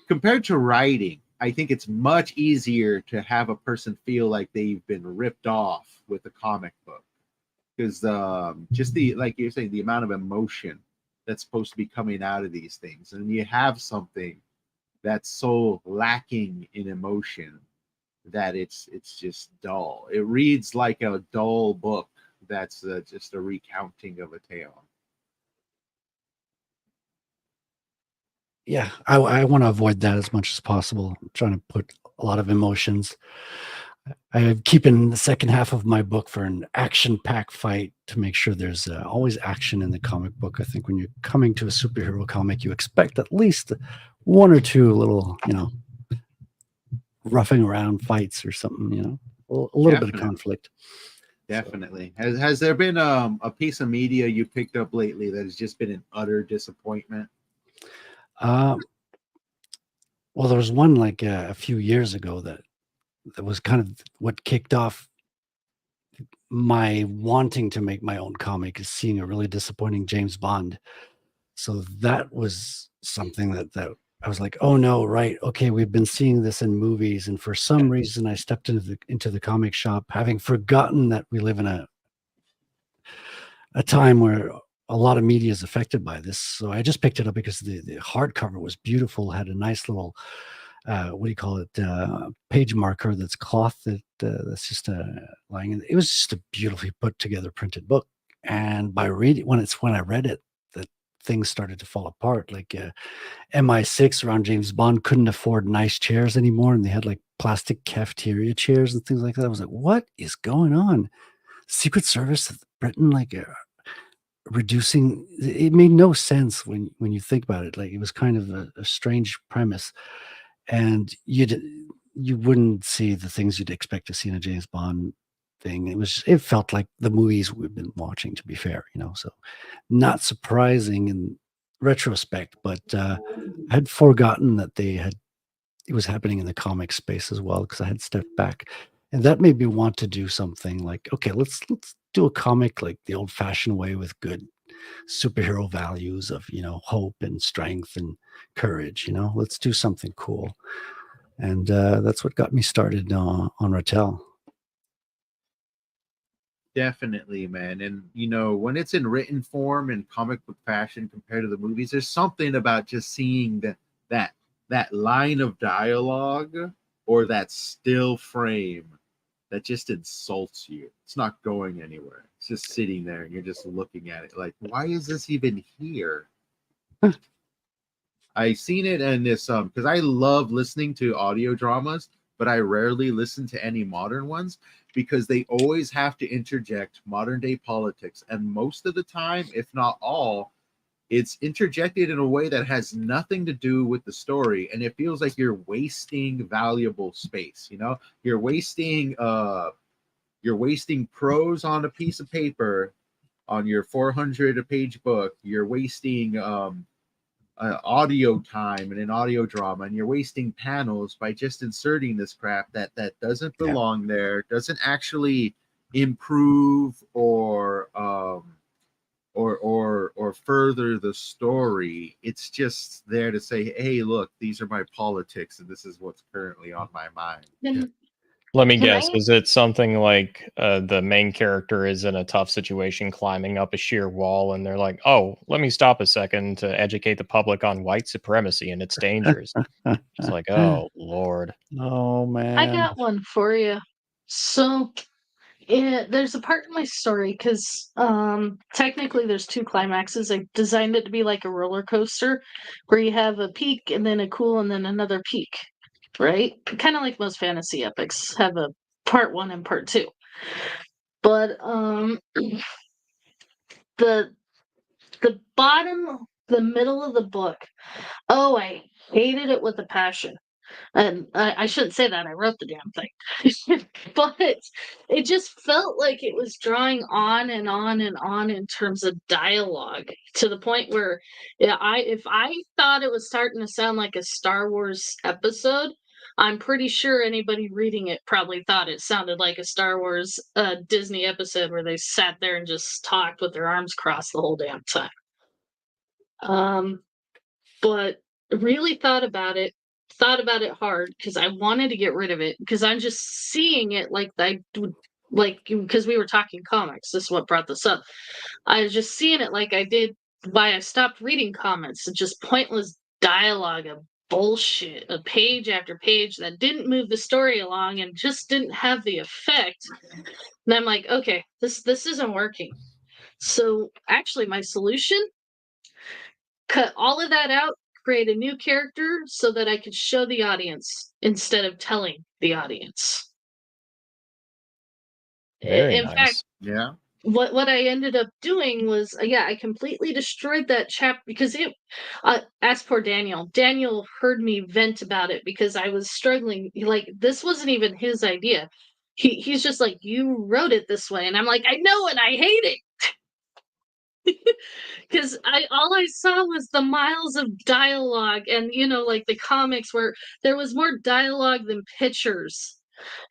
compared to writing, I think it's much easier to have a person feel like they've been ripped off with a comic book, because just the, like you're saying, the amount of emotion that's supposed to be coming out of these things, and you have something that's so lacking in emotion that it's just dull. It reads like a dull book that's just a recounting of a tale. Yeah, I want to avoid that as much as possible. I'm trying to put a lot of emotions. I'm keeping the second half of my book for an action-packed fight to make sure there's always action in the comic book. I think when you're coming to a superhero comic, you expect at least one or two little, you know, roughing around fights or something. You know, a little bit of Definitely. conflict. Definitely. Has there been a piece of media you picked up lately that has just been an utter disappointment? Uh, well, there was one like a few years ago that was kind of what kicked off my wanting to make my own comic, is seeing a really disappointing James Bond. So that was something that I was like, oh no, right, okay, we've been seeing this in movies, and for some reason I stepped into the comic shop, having forgotten that we live in a time where a lot of media is affected by this. So I just picked it up because the hardcover was beautiful, had a nice little what do you call it, page marker that's cloth that's just lying in. It was just a beautifully put together printed book. And by reading, when I read it, that things started to fall apart. Like MI6 around James Bond couldn't afford nice chairs anymore, and they had like plastic cafeteria chairs and things like that. I was like, what is going on? Secret Service of Britain, like reducing. It made no sense when you think about it. Like it was kind of a strange premise, and you wouldn't see the things you'd expect to see in a James Bond thing. It felt like the movies we've been watching, to be fair, you know. So not surprising in retrospect, but I had forgotten that it was happening in the comic space as well, because I had stepped back, and that made me want to do something like, okay, let's do a comic like the old fashioned way with good superhero values of, you know, hope and strength and courage. You know, let's do something cool. And that's what got me started on Rattel. Definitely, man. And when it's in written form and comic book fashion compared to the movies, there's something about just seeing that that line of dialogue or that still frame that just insults you. It's not going anywhere. It's just sitting there and you're just looking at it like, why is this even here? I seen it in this because I love listening to audio dramas, but I rarely listen to any modern ones because they always have to interject modern day politics, and most of the time, if not all, it's interjected in a way that has nothing to do with the story, and it feels like you're wasting valuable space. You're wasting prose on a piece of paper on your 400 page book. You're wasting audio time in an audio drama, and you're wasting panels by just inserting this crap that doesn't Yeah. belong there, doesn't actually improve or further the story. It's just there to say, hey, look, these are my politics and this is what's currently on my mind. Let me Can guess. I- Is it something like the main character is in a tough situation climbing up a sheer wall and they're like, oh, let me stop a second to educate the public on white supremacy and its dangers? It's like, oh, Lord. Oh I man. got one for you. So there's a part in my story because technically there's two climaxes. I designed it to be like a roller coaster where you have a peak and then a cool and then another peak, right? Kind of like most fantasy epics have a part one and part two. But the the middle of the book, oh, I hated it with a passion. And I shouldn't say that. I wrote the damn thing. But it just felt like it was drawing on and on and on in terms of dialogue to the point where if I thought it was starting to sound like a Star Wars episode, I'm pretty sure anybody reading it probably thought it sounded like a Star Wars Disney episode where they sat there and just talked with their arms crossed the whole damn time. But really thought about it hard because I wanted to get rid of it because I'm just seeing it like I would, like, because we were talking comics. This is what brought this up. I was just seeing it like I did why I stopped reading comics and just pointless dialogue of bullshit, a page after page that didn't move the story along and just didn't have the effect. And I'm like, okay, this isn't working. So actually my solution, cut all of that out, create a new character so that I could show the audience instead of telling the audience. Very In nice. fact, Yeah. what I ended up doing was, I completely destroyed that chapter because ask poor Daniel. Daniel heard me vent about it because I was struggling. Like, this wasn't even his idea. He's just like, you wrote it this way. And I'm like, I know, and I hate it. Because all I saw was the miles of dialogue and like the comics where there was more dialogue than pictures,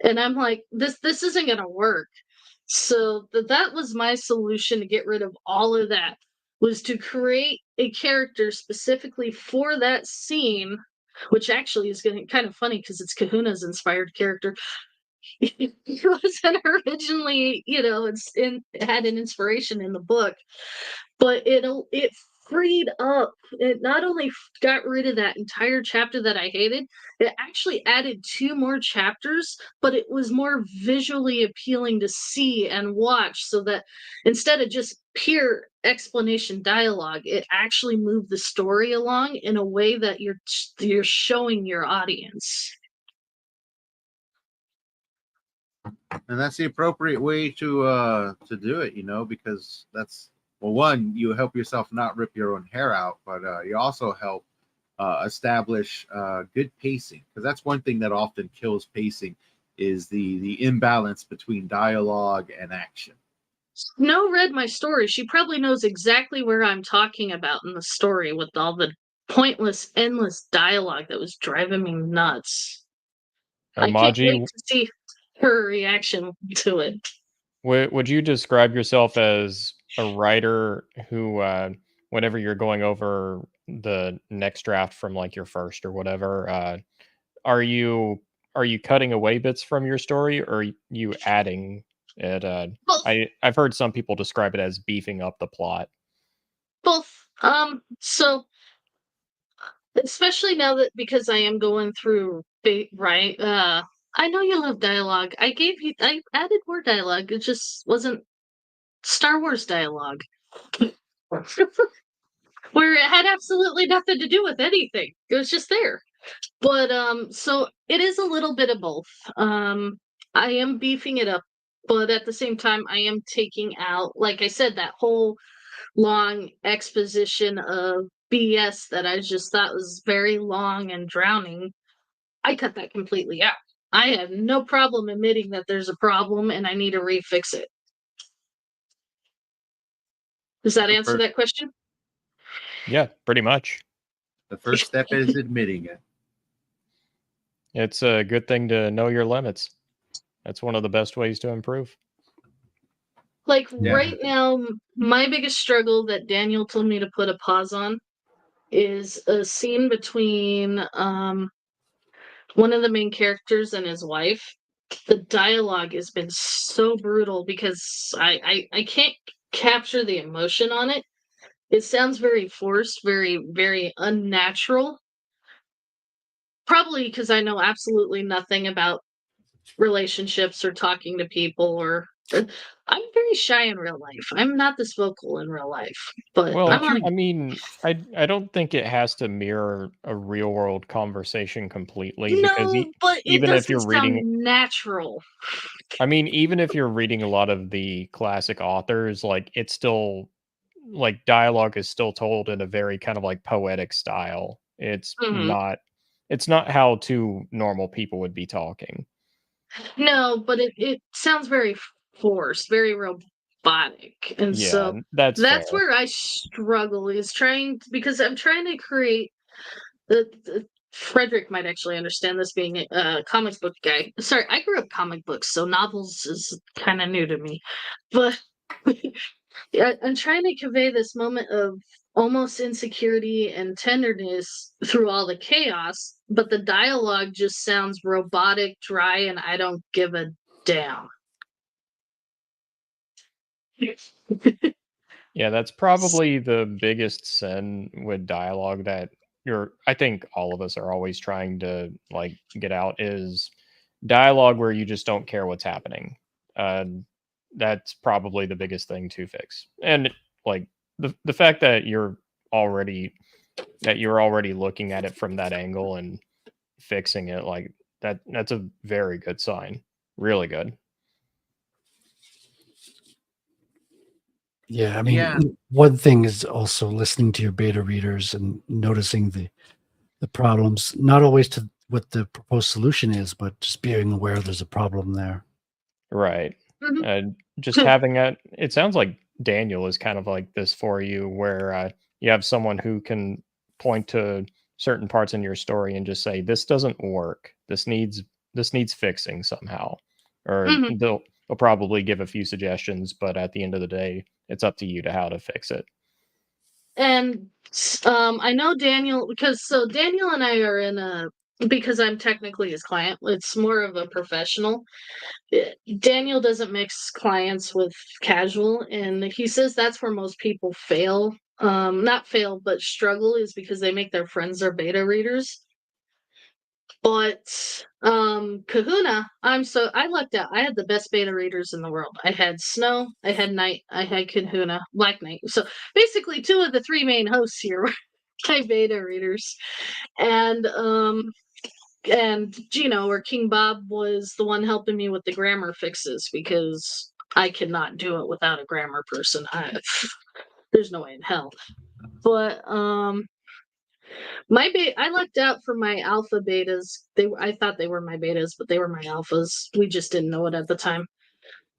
and I'm like, this isn't gonna work. So that was my solution to get rid of all of that, was to create a character specifically for that scene, which actually is getting kind of funny because it's Kahuna's inspired character. He wasn't originally, had an inspiration in the book, but it freed up. It not only got rid of that entire chapter that I hated, it actually added 2 more chapters, but it was more visually appealing to see and watch, so that instead of just pure explanation dialogue, it actually moved the story along in a way that you're showing your audience. And that's the appropriate way to do it, because that's, well, one, you help yourself not rip your own hair out, but you also help establish good pacing, because that's one thing that often kills pacing is the imbalance between dialogue and action. Snow read my story. She probably knows exactly where I'm talking about in the story with all the pointless, endless dialogue that was driving me nuts. I can't wait Maji, to see her reaction to it. would you describe yourself as a writer who, whenever you're going over the next draft from like your first or whatever, are you cutting away bits from your story, or are you adding it? Both. I've heard some people describe it as beefing up the plot. Both. So especially now that, because I am going through right, I know you love dialogue. I added more dialogue. It just wasn't Star Wars dialogue. Where it had absolutely nothing to do with anything. It was just there. But so it is a little bit of both. I am beefing it up, but at the same time I am taking out, like I said, that whole long exposition of BS that I just thought was very long and drowning. I cut that completely out. I have no problem admitting that there's a problem and I need to refix it. Does that answer that question? Yeah, pretty much. The first step is admitting it. It's a good thing to know your limits. That's one of the best ways to improve. Like, Yeah. right now, my biggest struggle that Daniel told me to put a pause on is a scene between one of the main characters and his wife. The dialogue has been so brutal because I can't capture the emotion on it. It sounds very forced, very, very unnatural. Probably because I know absolutely nothing about relationships or talking to people or I'm very shy in real life. I'm not this vocal in real life, but Well, I'm on. I mean, I don't think it has to mirror a real world conversation completely because No, but it even if you're doesn't sound reading, natural. I mean, even if you're reading a lot of the classic authors, like it's still like dialogue is still told in a very kind of like poetic style. Mhm. It's not how two normal people would be talking. No, but it sounds very forced, very robotic, and Yeah, so that's fair. that's where I struggle is trying because I'm trying to create the Frederic might actually understand this being a comic book guy. Sorry, I grew up comic books, so novels is kind of new to me. But yeah, I'm trying to convey this moment of almost insecurity and tenderness through all the chaos, but the dialogue just sounds robotic, dry, and I don't give a damn. Yeah, that's probably the biggest sin with dialogue that I think all of us are always trying to like get out is dialogue where you just don't care what's happening. Uh, that's probably the biggest thing to fix. And like the fact that you're already looking at it from that angle and fixing it like that's a very good sign. Really good. Yeah, I mean, Yeah. one thing is also listening to your beta readers and noticing the problems, not always to what the proposed solution is, but just being aware there's a problem there. Right. Mhm. Uh, just having that, it sounds like Daniel is kind of like this for you, where you have someone who can point to certain parts in your story and just say, "This doesn't work. This needs fixing somehow," or Mhm. they'll probably give a few suggestions, but at the end of the day, it's up to you to how to fix it. And I know Daniel because so Daniel and I are in a because I'm technically his client. It's more of a professional. Daniel doesn't mix clients with casual, and he says that's where most people fail. Not fail, but struggle is because they make their friends their beta readers. But Kahuna, I lucked out. I had the best beta readers in the world. I had Snow, I had Night, I had Kahuna, Black Knight. So basically two of the three main hosts here were my beta readers. And Gino or King Bob was the one helping me with the grammar fixes because I could not do it without a grammar person. There's no way in hell. But I lucked out for my alpha betas. I thought they were my betas, but they were my alphas. We just didn't know it at the time.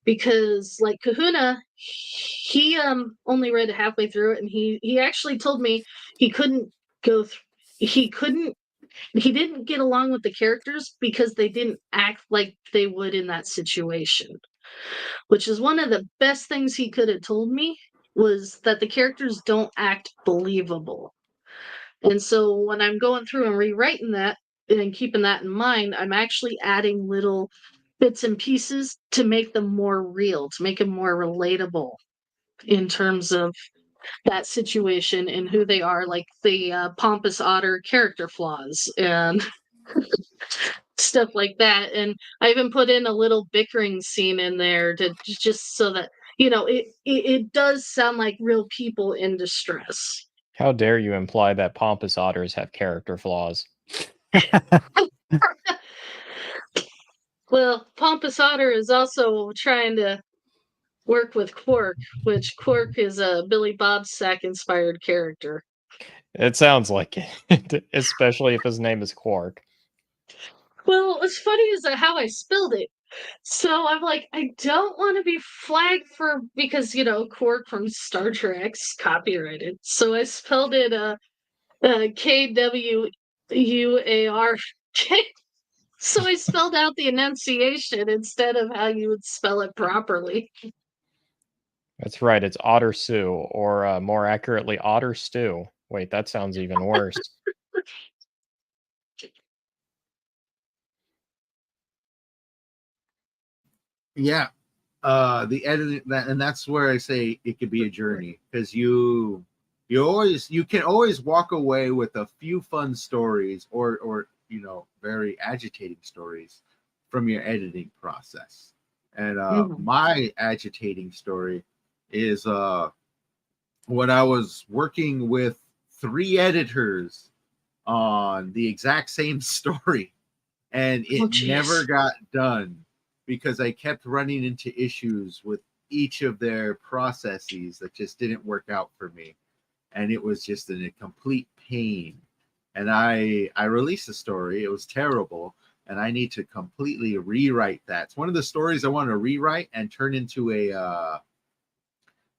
Because like Kahuna, he only read halfway through it and he actually told me he couldn't go th- he didn't get along with the characters because they didn't act like they would in that situation. Which is one of the best things he could have told me was that the characters don't act believable. And so when I'm going through and rewriting that and keeping that in mind, I'm actually adding little bits and pieces to make them more real, to make them more relatable in terms of that situation and who they are, like the pompous otter character flaws and stuff like that. And I even put in a little bickering scene in there to just so that it does sound like real people in distress. How dare you imply that pompous otters have character flaws? Well, Pompous Otter is also trying to work with Quark, which Quark is a Billy Bob Sack inspired character. It sounds like it, especially if his name is Quark. Well, what's funny is how I spelled it. So I'm like, I don't want to be flagged for because Quark from Star Trek's copyrighted. So I spelled it KWUAR. So I spelled out the enunciation instead of how you would spell it properly. That's right. It's Otter Sue, or more accurately, Otter Stew. Wait, that sounds even worse. Yeah. The editing and that's where I say it could be a journey because you can always walk away with a few fun stories or very agitating stories from your editing process. And Mhm. my agitating story is when I was working with 3 editors on the exact same story, and Oh, it never jeez. got done because I kept running into issues with each of their processes that just didn't work out for me, and it was just a complete pain. And I released the story. It was terrible, and I need to completely rewrite that. It's one of the stories I want to rewrite and turn into a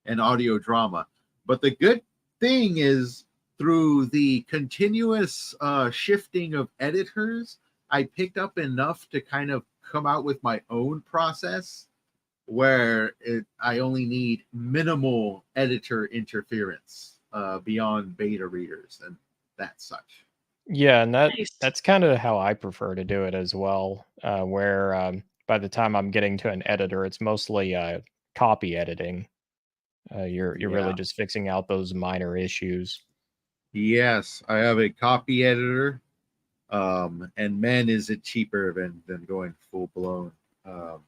an audio drama. But the good thing is, through the continuous shifting of editors, I picked up enough to kind of come out with my own process where I only need minimal editor interference beyond beta readers and that such. Yeah, and Nice. that's kind of how I prefer to do it as well. Where by the time I'm getting to an editor, it's mostly copy editing. You're really Yeah. just fixing out those minor issues. Yes, I have a copy editor, and man, is it cheaper than going full blown um,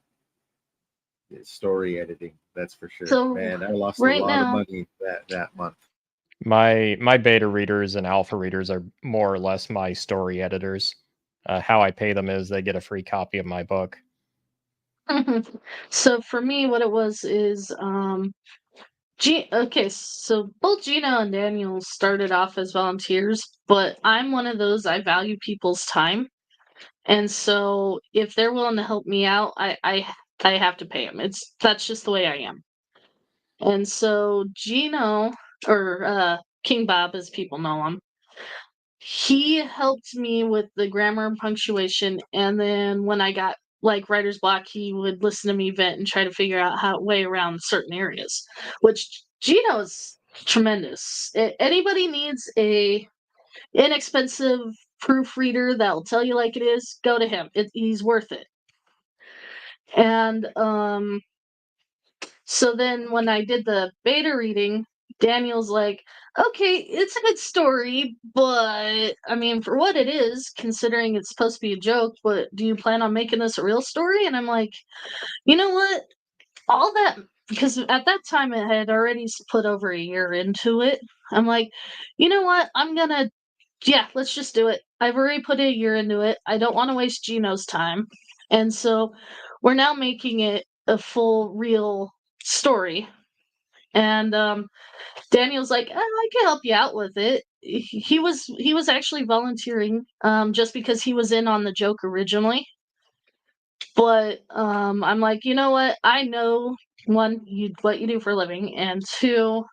story editing. That's for sure. So Man, I lost a right lot of now, money that month. My beta readers and alpha readers are more or less my story editors. How I pay them is they get a free copy of my book. so for me, what it was is okay, so both Gina and Daniel started off as volunteers, but I'm one of those, I value people's time. And so if they're willing to help me out, I have to pay them. That's just the way I am. And so Gino, or King Bob as people know him, he helped me with the grammar and punctuation, and then when I got like writer's block, he would listen to me vent and try to figure out how way around certain areas, which Gino's tremendous. Anybody needs a inexpensive proofreader that'll tell you like it is, go to him. He's worth it. And so then when I did the beta reading, Daniel's like, okay, it's a good story, but I mean, for what it is, considering it's supposed to be a joke, but do you plan on making this a real story? And I'm like, you know what? All that, because at that time it had already put over a year into it. I'm like, you know what? Yeah, let's just do it. I've already put a year into it. I don't want to waste Gino's time. And so we're now making it a full, real story. And Daniel's like, I can help you out with it. He was actually volunteering just because he was in on the joke originally. But I'm like, you know what? I know one, what you do for a living, and two,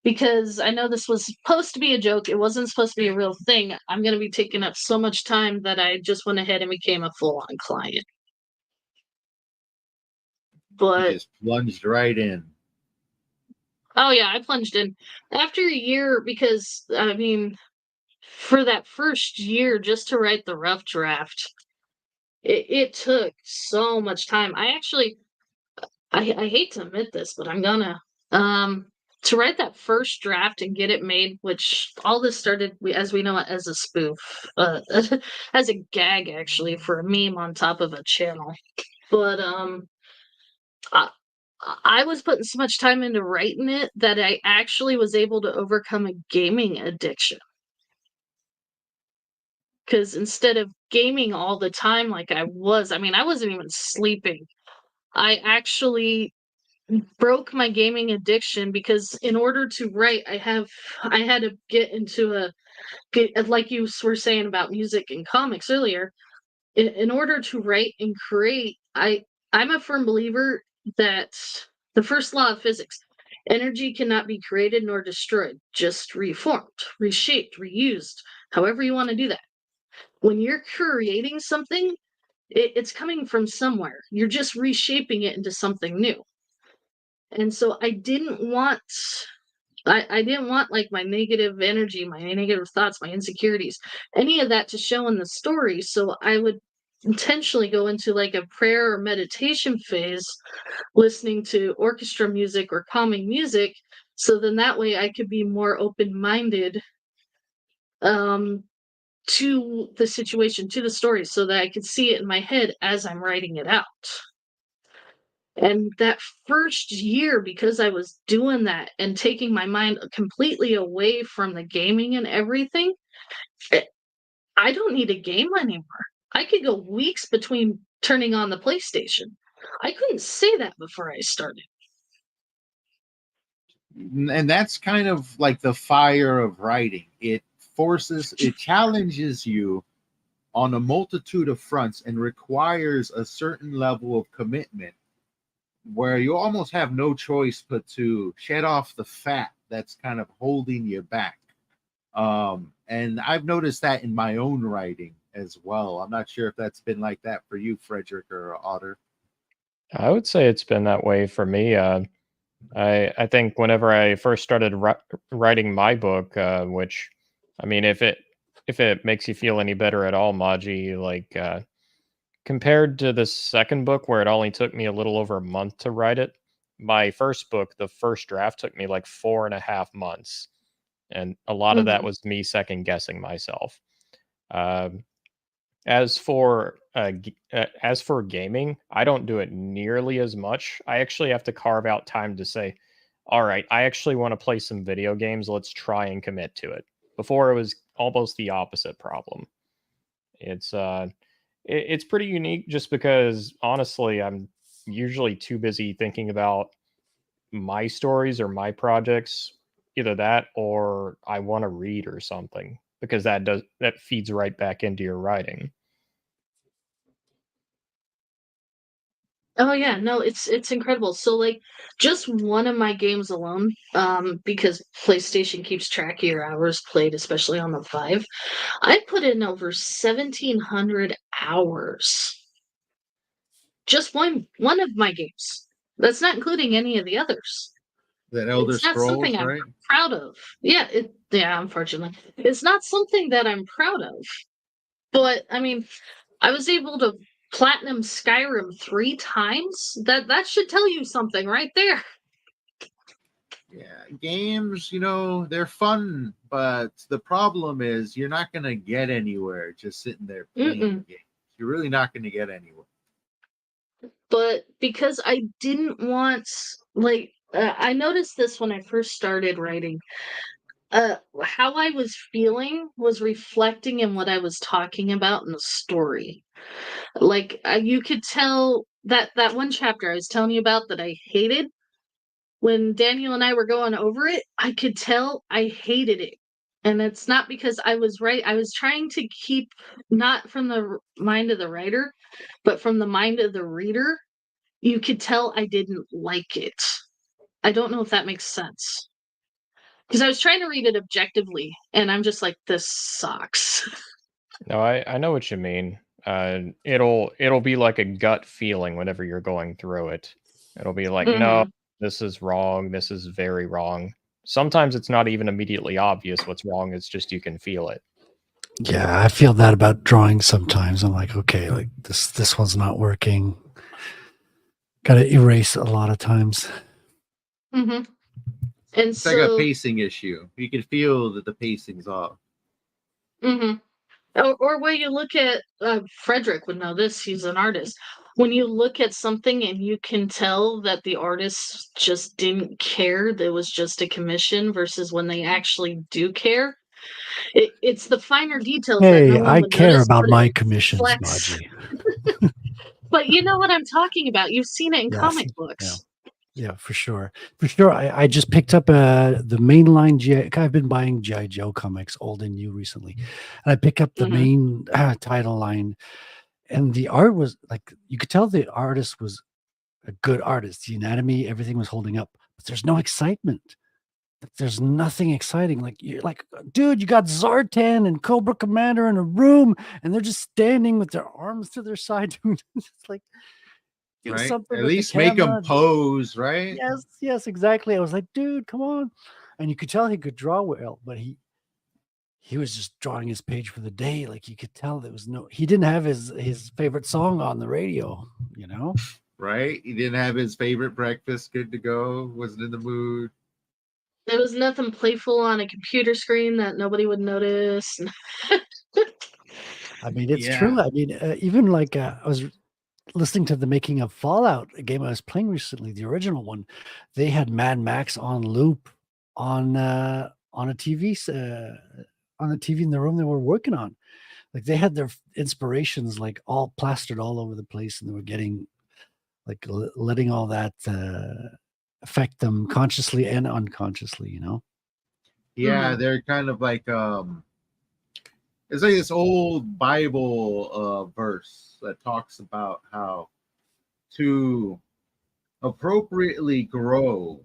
because I know this was supposed to be a joke. It wasn't supposed to be a real thing. I'm going to be taking up so much time that I just went ahead and became a full-on client. He But just plunged right in. oh yeah, I plunged in after a year because I mean, for that first year just to write the rough draft, it took so much time. I actually I hate to admit this, but I'm gonna um to write that first draft and get it made, which all this started as we know it as a spoof, as a gag actually for a meme on top of a channel. But I, I was putting so much time into writing it that I actually was able to overcome a gaming addiction. Because instead of gaming all the time like I was, I mean, I wasn't even sleeping. I actually broke my gaming addiction because in order to write, I had to get into like you were saying about music and comics earlier. In order to write and create, I'm a firm believer that the first law of physics, energy cannot be created nor destroyed, just reformed, reshaped, reused, however you want to do that. When you're creating something, it's coming from somewhere. You're just reshaping it into something new. And so I didn't want like my negative energy, my negative thoughts, my insecurities, any of that to show in the story. So I would intentionally go into like a prayer or meditation phase, listening to orchestra music or calming music. So then that way I could be more open minded um, to the situation, to the story, so that I could see it in my head as I'm writing it out. And that first year, because I was doing that and taking my mind completely away from the gaming and everything, I don't need a game anymore. I could go weeks between turning on the PlayStation. I couldn't say that before I started. And that's kind of like the fire of writing. It challenges you on a multitude of fronts and requires a certain level of commitment where you almost have no choice but to shed off the fat that's kind of holding you back. And I've noticed that in my own writing as well. I'm not sure if that's been like that for you, Frederic or Otter. I would say it's been that way for me. I think whenever I first started writing my book, which, I mean, if it makes you feel any better at all, Maji, like compared to the second book where it only took me a little over a month to write it, my first book, the first draft, took me like 4.5 months, and a lot of that was me second guessing myself. As for gaming, I don't do it nearly as much. I actually have to carve out time to say, all right, I actually want to play some video games. Let's try and commit to it. Before, it was almost the opposite problem. It's pretty unique just because, honestly, I'm usually too busy thinking about my stories or my projects, either that or I want to read or something, because that feeds right back into your writing. Oh yeah, no, it's incredible. So like just one of my games alone, because PlayStation keeps track of your hours played, especially on the 5, I put in over 1,700 hours. Just one of my games. That's not including any of the others. That Elder It's not Scrolls, something I'm right? proud of. Yeah, unfortunately. It's not something that I'm proud of. But I mean, I was able to platinum Skyrim 3 times. That should tell you something right there. Yeah, games, they're fun, but the problem is you're not going to get anywhere just sitting there playing games. You're really not going to get anywhere. But because I didn't want, like, I noticed this when I first started writing. How I was feeling was reflecting in what I was talking about in the story. Like, you could tell that one chapter I was telling you about that I hated. When Daniel and I were going over it, I could tell I hated it. And it's not because I was right. I was trying to keep not from the mind of the writer, but from the mind of the reader. You could tell I didn't like it. I don't know if that makes sense. Because I was trying to read it objectively, and I'm just like, this sucks. No, I know what you mean. It'll be like a gut feeling whenever you're going through it. It'll be like, no, this is wrong. This is very wrong. Sometimes it's not even immediately obvious what's wrong. It's just you can feel it. Yeah, I feel that about drawing sometimes. I'm like, okay, like this one's not working. Got to erase a lot of times. And it's like a pacing issue. You can feel that the pacing's off. Or when you look at Frederic would know this. He's an artist. When you look at something and you can tell that the artist just didn't care, that was just a commission, versus when they actually do care. It's the finer details that no one I would care notice, about but my it commissions, reflects. Maji. But you know what I'm talking about. You've seen it in comic books. Yeah, for sure. For sure. I just picked up the mainline GI. I've been buying G.I. Joe comics, old and new, recently. And I pick up the main title line. And the art was like, you could tell the artist was a good artist. The anatomy, everything was holding up. But there's no excitement. There's nothing exciting. Like, you're like, dude, you got Zartan and Cobra Commander in a room, and they're just standing with their arms to their side. It's like, do right? something At with least the make them camera. pose, right? Yes, exactly. I was like, dude, come on. And you could tell he could draw well, but he was just drawing his page for the day. Like, you could tell he didn't have his favorite song on the radio, Right? He didn't have his favorite breakfast good to go, wasn't in the mood. There was nothing playful on a computer screen that nobody would notice. I mean, it's true. I mean, even like I was listening to the making of Fallout, a game I was playing recently, the original one. They had Mad Max on loop on a TV on the TV in the room they were working on. Like they had their inspirations like all plastered all over the place, and they were getting like letting all that affect them consciously and unconsciously. Yeah, Mhm. they're kind of like it's like this old Bible verse that talks about how to appropriately grow,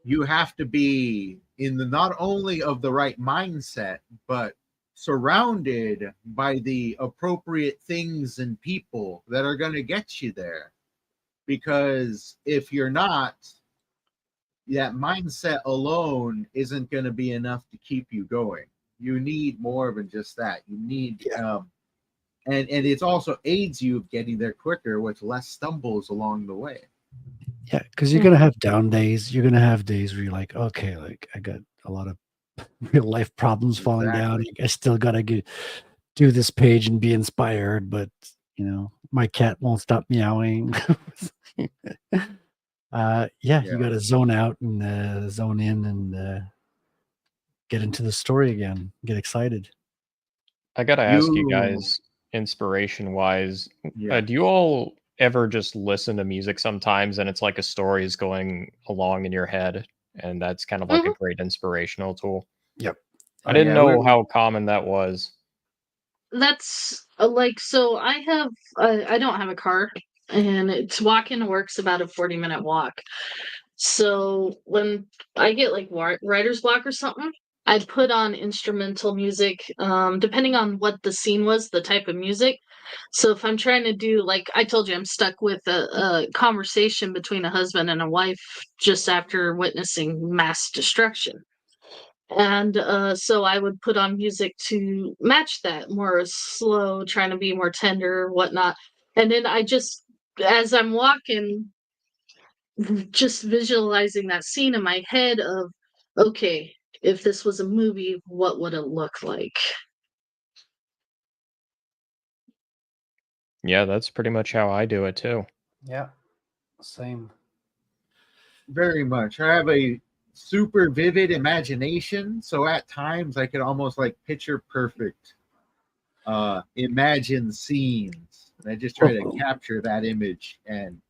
you have to be in the not only of the right mindset, but surrounded by the appropriate things and people that are going to get you there. Because if you're not, that mindset alone isn't going to be enough to keep you going. You need more than just that. You need Yeah. and it also aids you of getting there quicker with less stumbles along the way. Yeah, because you're gonna have down days. You're gonna have days where you're like, okay, like I got a lot of real life problems falling down. Exactly. I still gotta do this page and be inspired, but my cat won't stop meowing. Yeah, you Yeah. gotta zone out and zone in and get into the story again. Get excited. I gotta ask you You guys, inspiration wise, yeah. do you all ever just listen to music sometimes and it's like a story is going along in your head, and that's kind of like a Mhm. great inspirational tool? Yep. I Oh didn't yeah. Yeah, know how common that was. That's so I don't have a car, and it's walking to work's about a 40-minute walk. So when I get like writer's block or something, I put on instrumental music, depending on what the scene was, the type of music. So if I'm trying to do, like I told you, I'm stuck with a conversation between a husband and a wife just after witnessing mass destruction. And so I would put on music to match that, more slow, trying to be more tender, whatnot. And then as I'm walking, just visualizing that scene in my head of, okay, if this was a movie, what would it look like? Yeah, that's pretty much how I do it too. Yeah. Same. very much. I have a super vivid imagination, so at times I can almost like picture perfect imagine scenes. And I just try to capture that image Same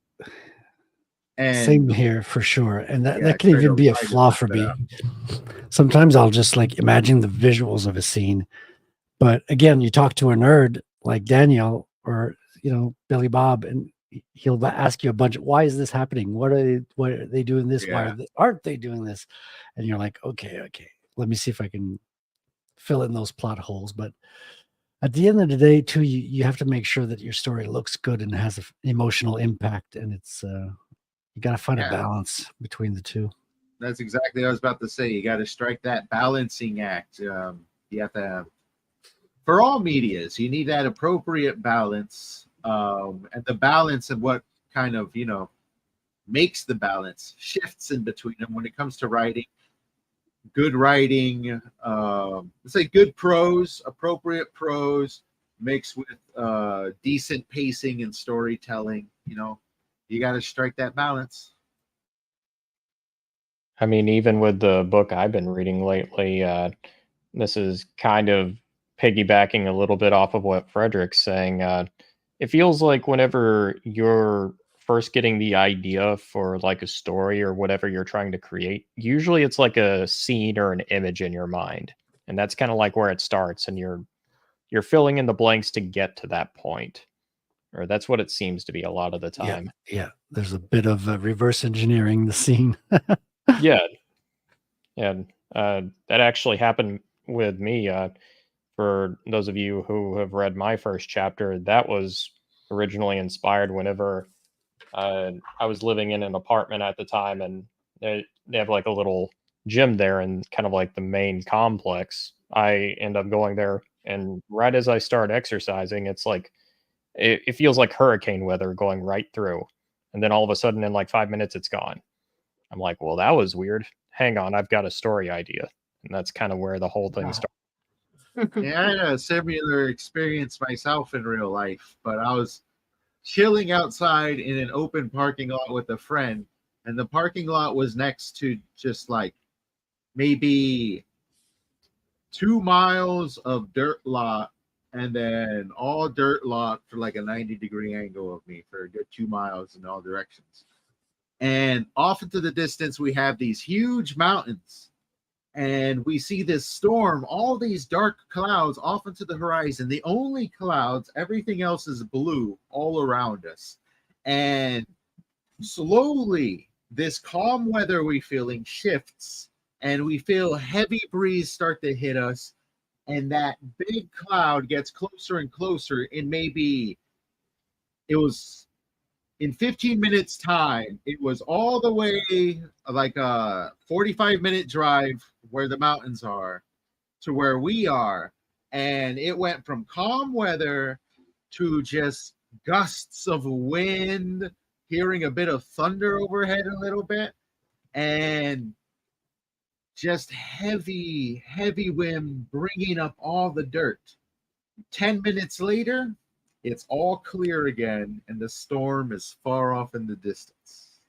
and here for sure. And that, yeah, that can try to even be a write it flaw like for that. me. Sometimes I'll just like imagine the visuals of a scene. But again, you talk to a nerd like Daniel or Billy Bob, and he'll ask you a bunch of, why is this happening? Why are they doing this? Yeah. Aren't they doing this? And you're like, okay, let me see if I can fill in those plot holes. But at the end of the day, too, you have to make sure that your story looks good and has an emotional impact, and it's you got to find a Yeah. balance between the two. That's exactly what I was about to say. You got to strike that balancing act. You have to have, for all medias, you need that appropriate balance. And the balance of what kind of, makes the balance shifts in between them when it comes to writing. Good writing, let's say good prose, appropriate prose mixed with decent pacing and storytelling. You got to strike that balance. I mean, even with the book I've been reading lately, this is kind of piggybacking a little bit off of what Frederick's saying. It feels like whenever you're first getting the idea for like a story or whatever you're trying to create, usually it's like a scene or an image in your mind, and that's kind of like where it starts, and you're filling in the blanks to get to that point, or that's what it seems to be a lot of the Yeah, time. yeah. There's a bit of reverse engineering the scene. Yeah, yeah. That actually happened with me. For those of you who have read my first chapter, that was originally inspired whenever I was living in an apartment at the time, and they have like a little gym there and kind of like the main complex. I end up going there, and right as I start exercising, it's like it feels like hurricane weather going right through, and then all of a sudden, in like 5 minutes, it's gone. I'm like, well, that was weird. Hang on, I've got a story idea, and that's kind of where the whole thing started. Yeah, I had a similar experience myself in real life, but I was chilling outside in an open parking lot with a friend, and the parking lot was next to just like maybe 2 miles of dirt lot, and then all dirt lot for like a 90-degree angle of me for a good 2 miles in all directions. And off into the distance, we have these huge mountains, and we see this storm, all these dark clouds off into the horizon. The only clouds, everything else is blue all around us. And slowly, this calm weather we feeling shifts, and we feel heavy breeze start to hit us, and that big cloud gets closer and closer. And maybe it was in 15 minutes time, it was all the way like a 45-minute drive where the mountains are to where we are, and it went from calm weather to just gusts of wind, hearing a bit of thunder overhead a little bit, and just heavy wind bringing up all the dirt. 10 minutes later, it's all clear again, and the storm is far off in the distance.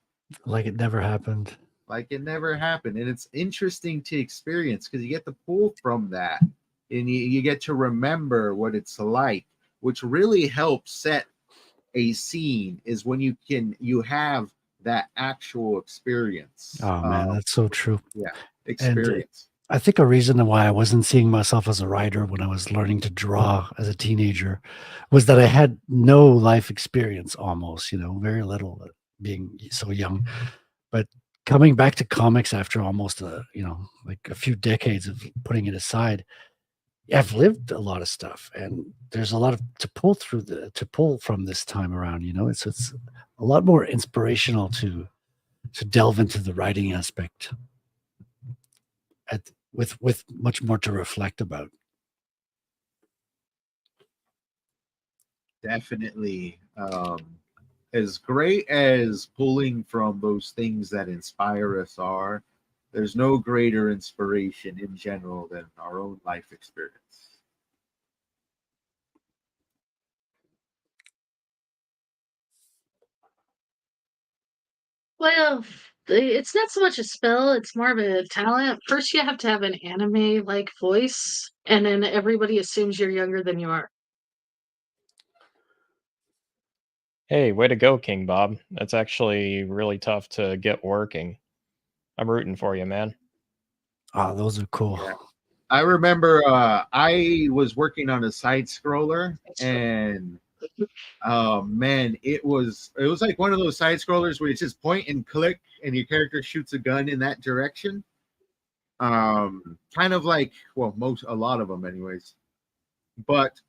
Like it never happened. Like it never happened. And it's interesting to experience because you get to pull from that, and you get to remember what it's like, which really helps set a scene is when you have that actual experience. Oh man, that's so true. Yeah, experience. I think a reason why I wasn't seeing myself as a writer when I was learning to draw as a teenager was that I had no life experience almost, very little being so young. But coming back to comics after almost like a few decades of putting it aside, I've lived a lot of stuff, and there's a lot to pull from this time around. It's a lot more inspirational to delve into the writing aspect with much more to reflect about. Definitely. As great as pulling from those things that inspire us are, there's no greater inspiration in general than our own life experience. Well, it's not so much a spell, it's more of a talent. First, you have to have an anime-like voice, and then everybody assumes you're younger than you are. Hey, way to go, King Bob. That's actually really tough to get working. I'm rooting for you, man. Oh, those are cool. Yeah. I remember I was working on a side scroller, and man, it was like one of those side scrollers where you just point and click and your character shoots a gun in that direction. Kind of like, well, a lot of them anyways. But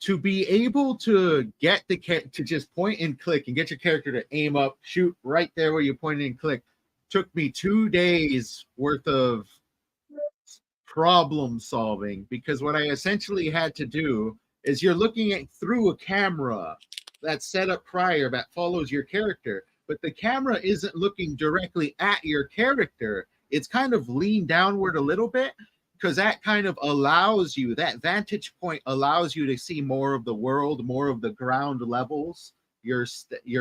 to be able to get to just point and click and get your character to aim up, shoot right there where you point and click, took me 2 days worth of problem solving, because what I essentially had to do is you're looking at through a camera that's set up prior that follows your character, but the camera isn't looking directly at your character. It's kind of leaned downward a little bit, because that kind of allows you, that vantage point allows you to see more of the world, more of the ground levels you're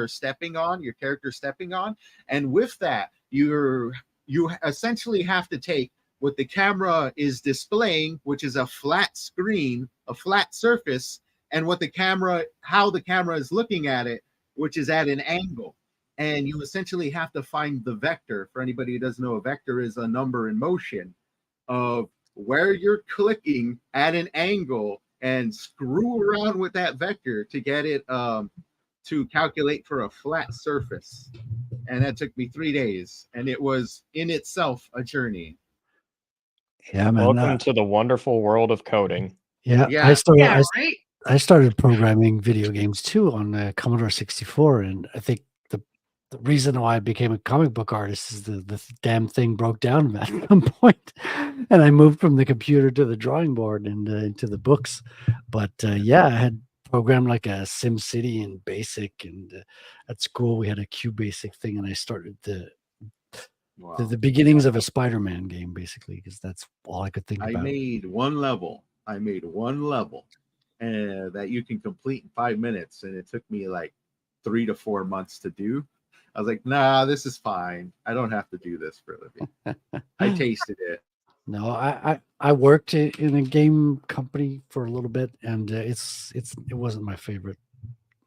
stepping on, your character stepping on. And with that, you essentially have to take what the camera is displaying, which is a flat screen, a flat surface, and how the camera is looking at it, which is at an angle. And you essentially have to find the vector. For anybody who doesn't know, a vector is a number in motion of where you're clicking at an angle, and screw around with that vector to get it to calculate for a flat surface. And that took me 3 days, and it was in itself a journey. Yeah, man. Welcome to the wonderful world of coding. Yeah, Yeah. Right? I started programming video games too on Commodore 64, and I think the reason why I became a comic book artist is the damn thing broke down at some point, and I moved from the computer to the drawing board and into the books. But yeah, I had programmed like a Sim City in BASIC, and at school we had a QBasic thing, and I started the beginnings of a Spider-Man game, basically, because that's all I could think I about. made one level that you can complete in 5 minutes, and it took me like 3 to 4 months to do. I was like, nah, this is fine. I don't have to do this for a living. I tasted it. No, I worked in a game company for a little bit, and it wasn't my favorite.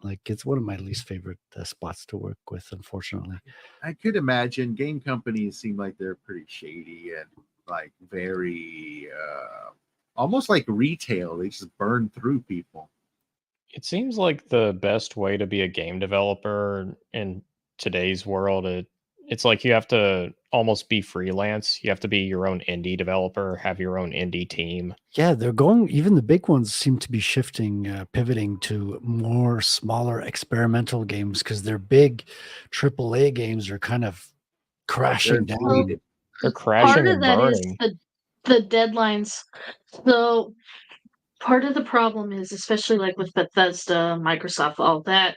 Like, it's one of my least favorite spots to work with, unfortunately. I could imagine game companies seem like they're pretty shady and like very almost like retail. They just burn through people. It seems like the best way to be a game developer in today's world, it's like you have to almost be freelance. You have to be your own indie developer, have your own indie team. Yeah, even the big ones seem to be shifting, pivoting to more smaller experimental games because their big AAA games are kind of crashing They're down. deleted. They're Part crashing of and that is burning. the deadlines. So part of the problem is, especially like with Bethesda, Microsoft, all that,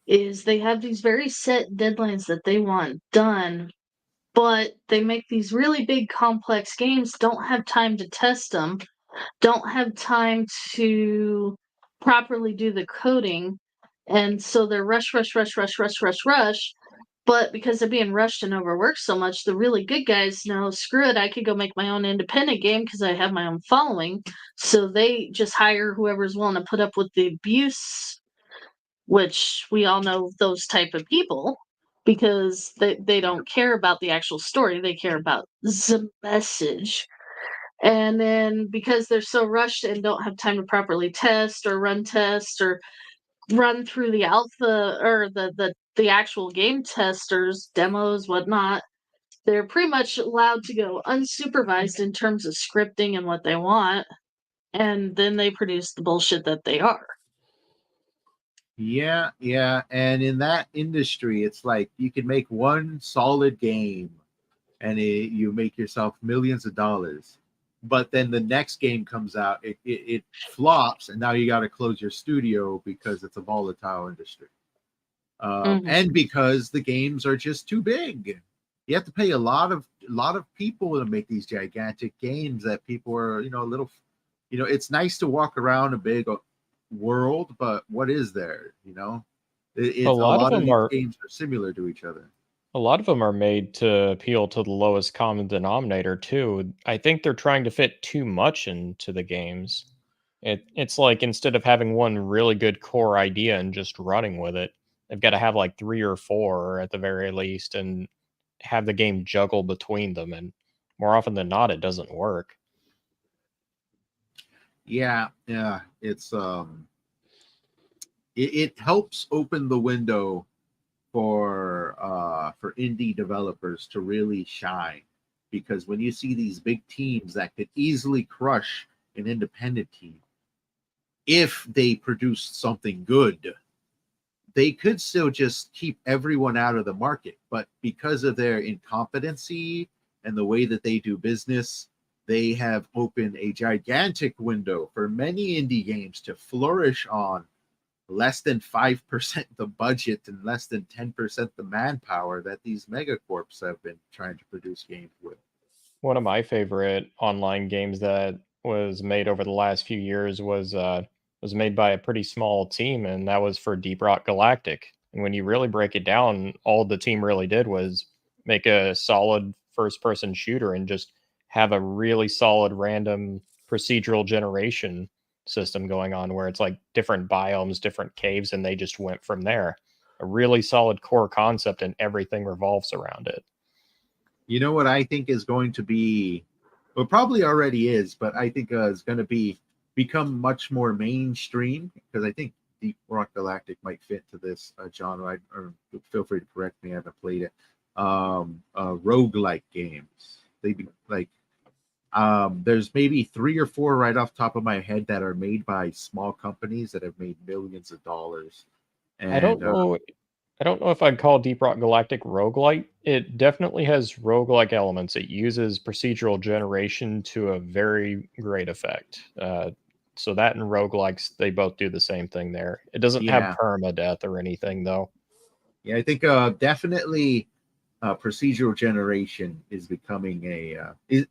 is they have these very set deadlines that they want done, but they make these really big complex games, don't have time to test them, don't have time to properly do the coding, and so they're rush. But because they're being rushed and overworked so much, the really good guys know, screw it, I could go make my own independent game because I have my own following. So they just hire whoever's willing to put up with the abuse, which we all know those type of people, because they don't care about the actual story, they care about the message. And then because they're so rushed and don't have time to properly test or run tests or run through the alpha or the actual game testers, demos, whatnot, they're pretty much allowed to go unsupervised in terms of scripting and what they want, and then they produce the bullshit that they are. Yeah, yeah. And in that industry, it's like you can make one solid game and you make yourself millions of dollars. But then the next game comes out, it flops, and now you got to close your studio because it's a volatile industry. And because the games are just too big. You have to pay a lot of people to make these gigantic games that people are, a little, it's nice to walk around a big world, but what is there? It's A a lot of lot of them these are games are similar to each other. a lot of them are made to appeal to the lowest common denominator too. I think they're trying to fit too much into the games. It's like instead of having one really good core idea and just running with it, they've got to have like 3 or 4 at the very least and have the game juggle between them, and more often than not it doesn't work. Yeah, yeah. It helps open the window for indie developers to really shine, because when you see these big teams that could easily crush an independent team, if they produced something good, they could still just keep everyone out of the market. But because of their incompetency and the way that they do business, they have opened a gigantic window for many indie games to flourish on less than 5% the budget and less than 10% the manpower that these megacorps have been trying to produce games with. One of my favorite online games that was made over the last few years was made by a pretty small team, and that was for Deep Rock Galactic. And when you really break it down, all the team really did was make a solid first-person shooter and just have a really solid random procedural generation system going on, where it's like different biomes, different caves, and they just went from there. A really solid core concept, and everything revolves around it. You know what I think is going to be, well, probably already is, but I think is going to become much more mainstream, because I think Deep Rock Galactic might fit to this genre. Or feel free to correct me, I haven't played it. Roguelike games. They be like, there's maybe 3 or 4 right off the top of my head that are made by small companies that have made millions of dollars. And I don't know if I'd call Deep Rock Galactic roguelite. It definitely has roguelike elements. It uses procedural generation to a very great effect. So that and roguelikes, they both do the same thing there. It doesn't have permadeath or anything, though. Yeah, I think definitely procedural generation is becoming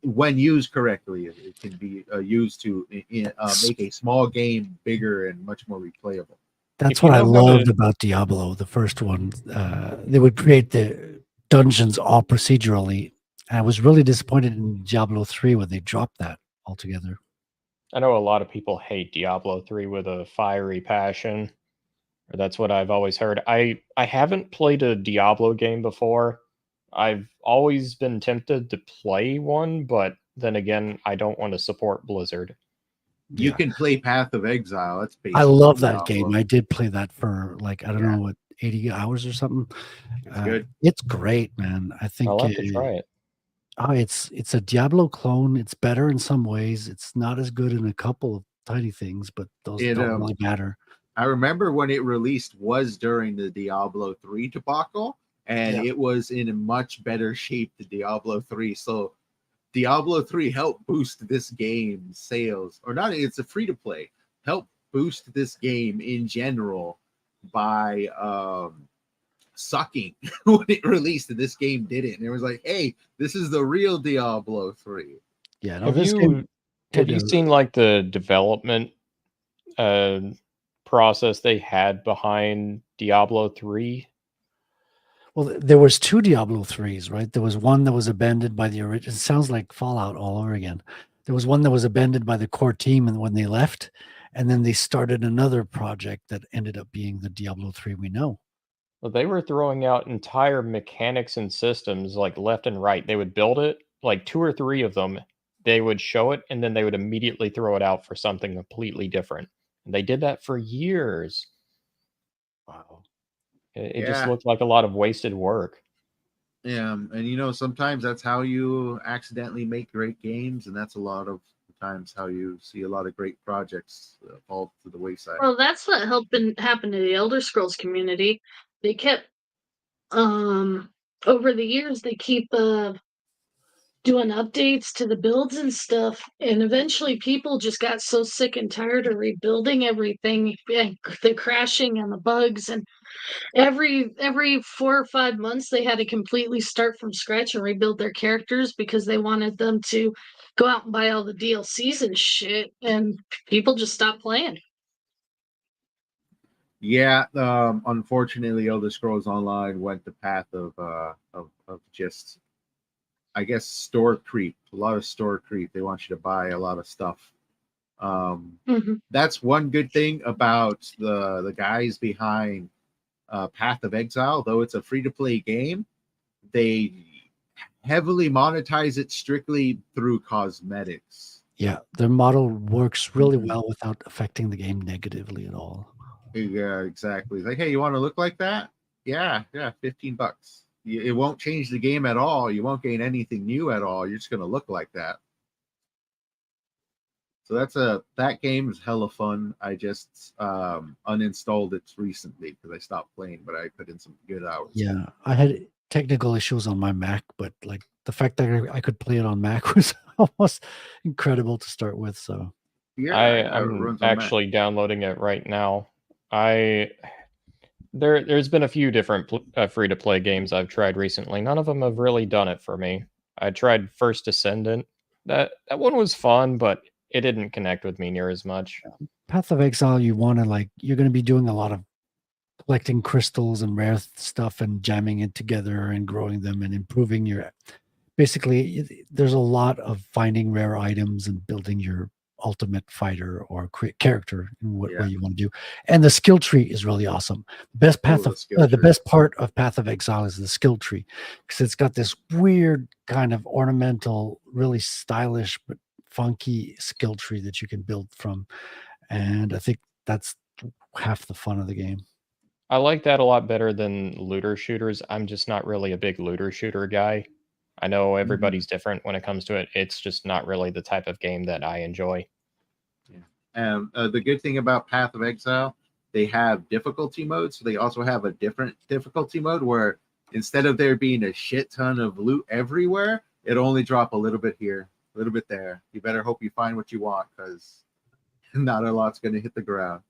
when used correctly, it can be used to make a small game bigger and much more replayable. That's If you what I know how loved to, about Diablo, the first one. They would create the dungeons all procedurally. And I was really disappointed in Diablo 3 when they dropped that altogether. I know a lot of people hate Diablo 3 with a fiery passion, or that's what I've always heard. I haven't played a Diablo game before. I've always been tempted to play one, but then again, I don't want to support Blizzard. You Yeah. can play Path of Exile. That's I basically love that Diablo. game. I did play that for like, I don't Yeah. know what, 80 hours or something. It's good. It's great, man. I think I'll have to try it. it's a Diablo clone. It's better in some ways. It's not as good in a couple of tiny things, but those It don't really matter. I remember when it released was during the Diablo 3 debacle, and Yeah. it was in a much better shape than Diablo 3. So Diablo 3 helped boost this game's sales, or not, it's a free to play, helped boost this game in general by sucking when it released, and this game didn't. And it was like, hey, this is the real Diablo 3. Yeah, no, Have this game you seen like the development uh process they had behind Diablo 3? well, there was 2 Diablo 3s, right? There was one that was abandoned by the original. It sounds like Fallout all over again. There was one that was abandoned by the core team and when they left, and then they started another project that ended up being the Diablo 3 we know. Well, they were throwing out entire mechanics and systems like left and right. They would build it, like 2 or 3 of them. They would show it and then they would immediately throw it out for something completely different. And they did that for years. Wow. It just Yeah. looked like a lot of wasted work. Yeah, and you know, sometimes that's how you accidentally make great games, and that's a lot of times how you see a lot of great projects fall to the wayside. Well, that's what happen to the Elder Scrolls community. They kept over the years they keep doing updates to the builds and stuff, and eventually people just got so sick and tired of rebuilding everything and the crashing and the bugs, and every 4 or 5 months they had to completely start from scratch and rebuild their characters because they wanted them to go out and buy all the DLCs and shit, and people just stopped playing. Yeah, unfortunately, Elder Scrolls Online went the path of just, I guess, store creep. A lot of store creep. They want you to buy a lot of stuff. That's one good thing about the guys behind Path of Exile. Though it's a free to play game, they heavily monetize it strictly through cosmetics. Yeah, their model works really Mhm. well without affecting the game negatively at all. Yeah, exactly. Like, hey, you want to look like that? Yeah, $15. It won't change the game at all. You won't gain anything new at all. You're just gonna look like that. So that game is hella fun. I just uninstalled it recently because I stopped playing, but I put in some good hours. Yeah, I had technical issues on my Mac, but like the fact that I could play it on Mac was almost incredible to start with. So Yeah, it I'm runs on Mac. actually downloading it right now. There's been a few different free to play games I've tried recently. None of them have really done it for me. I tried First Descendant. That one was fun, but it didn't connect with me near as much. Path of Exile, you're going to be doing a lot of collecting crystals and rare stuff and jamming it together and growing them and improving your. Basically, there's a lot of finding rare items and building your ultimate fighter or character in what way you want to do. And the skill tree is really awesome. The best part of Path of Exile is the skill tree because it's got this weird kind of ornamental, really stylish but funky skill tree that you can build from. And I think that's half the fun of the game. I like that a lot better than looter shooters. I'm just not really a big looter shooter guy. I know everybody's different when it comes to it. It's just not really the type of game that I enjoy. Yeah. The good thing about Path of Exile, they have difficulty modes. So they also have a different difficulty mode where instead of there being a shit ton of loot everywhere, it only drop a little bit here, a little bit there. You better hope you find what you want because not a lot's going to hit the ground.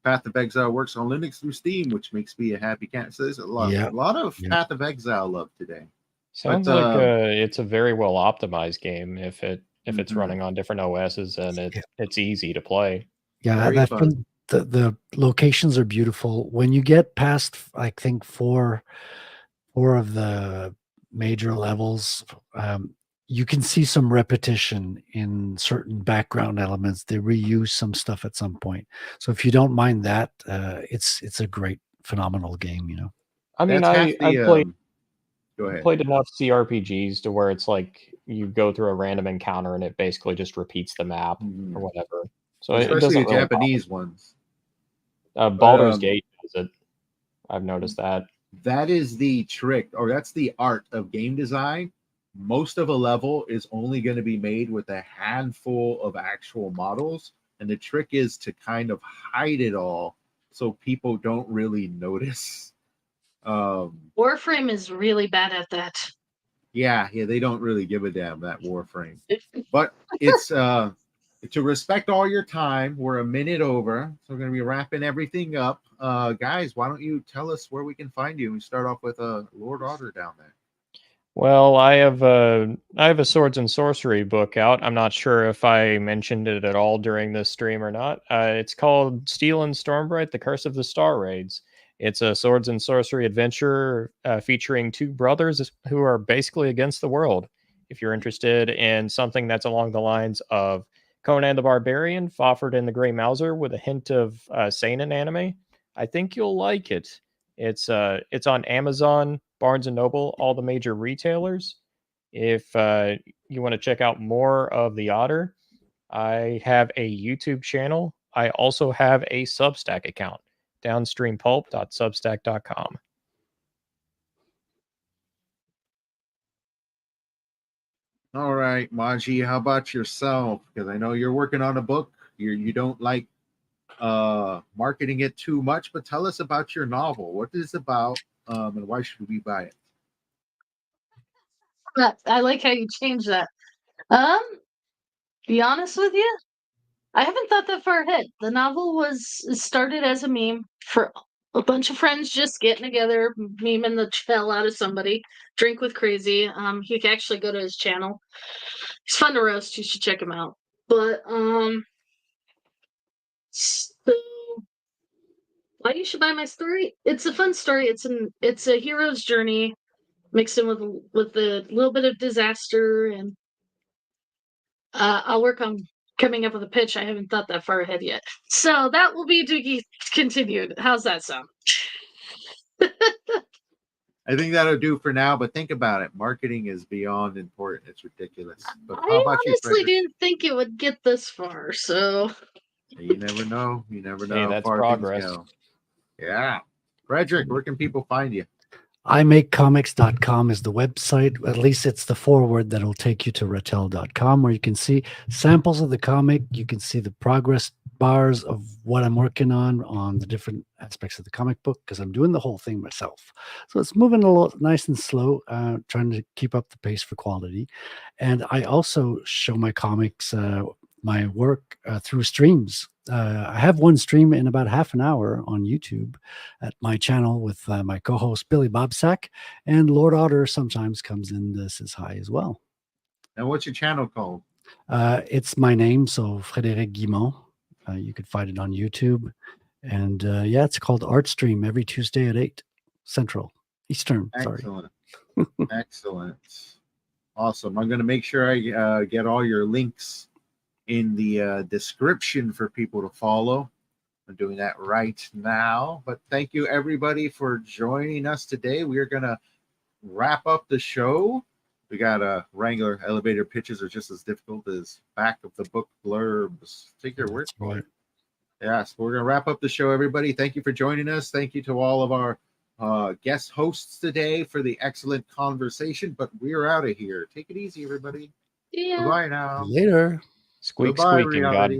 Path of Exile works on Linux through Steam, which makes me a happy cat. So there's a lot of Path of Exile love today. Sounds like it's a very well optimized game if it's running on different OSs and it's easy to play. Yeah, the locations are beautiful. When you get past, I think four of the major levels, you can see some repetition in certain background elements. They reuse some stuff at some point. So if you don't mind that, it's a great, phenomenal game. You know. I mean, That's half I the. played Go ahead. played enough CRPGs to where it's like you go through a random encounter and it basically just repeats the map or whatever. So it Especially doesn't the really Japanese ones. Baldur's Gate does it. I've noticed that. That is the trick, or that's the art of game design. Most of a level is only going to be made with a handful of actual models, and the trick is to kind of hide it all so people don't really notice. Warframe is really bad at that. Yeah, they don't really give a damn, that Warframe. But it's to respect all your time. We're a minute over, so we're going to be wrapping everything up. Guys, why don't you tell us where we can find you? We start off with Lord Otter down there. Well, I have a Swords and Sorcery book out. I'm not sure if I mentioned it at all during this stream or not. It's called Steel and Stormbright: The Curse of the Star Raids. It's a Swords and Sorcery adventure featuring two brothers who are basically against the world. If you're interested in something that's along the lines of Conan the Barbarian, Fafhrd and the Grey Mouser with a hint of seinen anime, I think you'll like it. It's on Amazon, Barnes and Noble, all the major retailers. If you want to check out more of the Otter, I have a YouTube channel. I also have a Substack account, downstreampulp.substack.com. All right, Maji, how about yourself? Because I know you're working on a book. You don't like marketing it too much, but tell us about your novel. What is it about, and why should we buy it? I like how you changed that. Be honest with you, I haven't thought that far ahead. The novel started as a meme for a bunch of friends just getting together, memeing the hell out of somebody. Drink with Crazy. You can actually go to his channel. He's fun to roast. You should check him out. But so why you should buy my story? It's a fun story. It's a hero's journey mixed in with a little bit of disaster, and I'll work on coming up with a pitch. I haven't thought that far ahead yet. So that will be Doogie continued. How's that sound? I think that'll do for now, but think about it. Marketing is beyond important. It's ridiculous. But how I about you, honestly Frederic? didn't think it would get this far, so You never know. You never know Hey, how that's far progress. things go. Yeah. Frederic, where can people find you? imakecomics.com is the website. At least it's the forward that'll take you to Rattel.com, where you can see samples of the comic. You can see the progress bars of what I'm working on the different aspects of the comic book, because I'm doing the whole thing myself. So it's moving a little nice and slow, trying to keep up the pace for quality. And I also show my comics, my work through streams. I have one stream in about half an hour on YouTube at my channel with my co-host Billy Bobsack, and Lord Otter sometimes comes in to says hi as well. And what's your channel called? It's my name, so Frederic Guilmont. You could find it on YouTube, and yeah, it's called Art Stream every Tuesday at 8 Central Eastern. Excellent. Excellent. Awesome. I'm going to make sure I get all your links in the description for people to follow. I'm doing that right now. But thank you, everybody, for joining us today. We are going to wrap up the show. We got regular elevator pitches are just as difficult as back of the book blurbs. Take your word for it. Yes, we're going to wrap up the show, everybody. Thank you for joining us. Thank you to all of our guest hosts today for the excellent conversation. But we're out of here. Take it easy, everybody. yeah. Bye now. Later. Squeak, Goodbye, squeak, and God reality.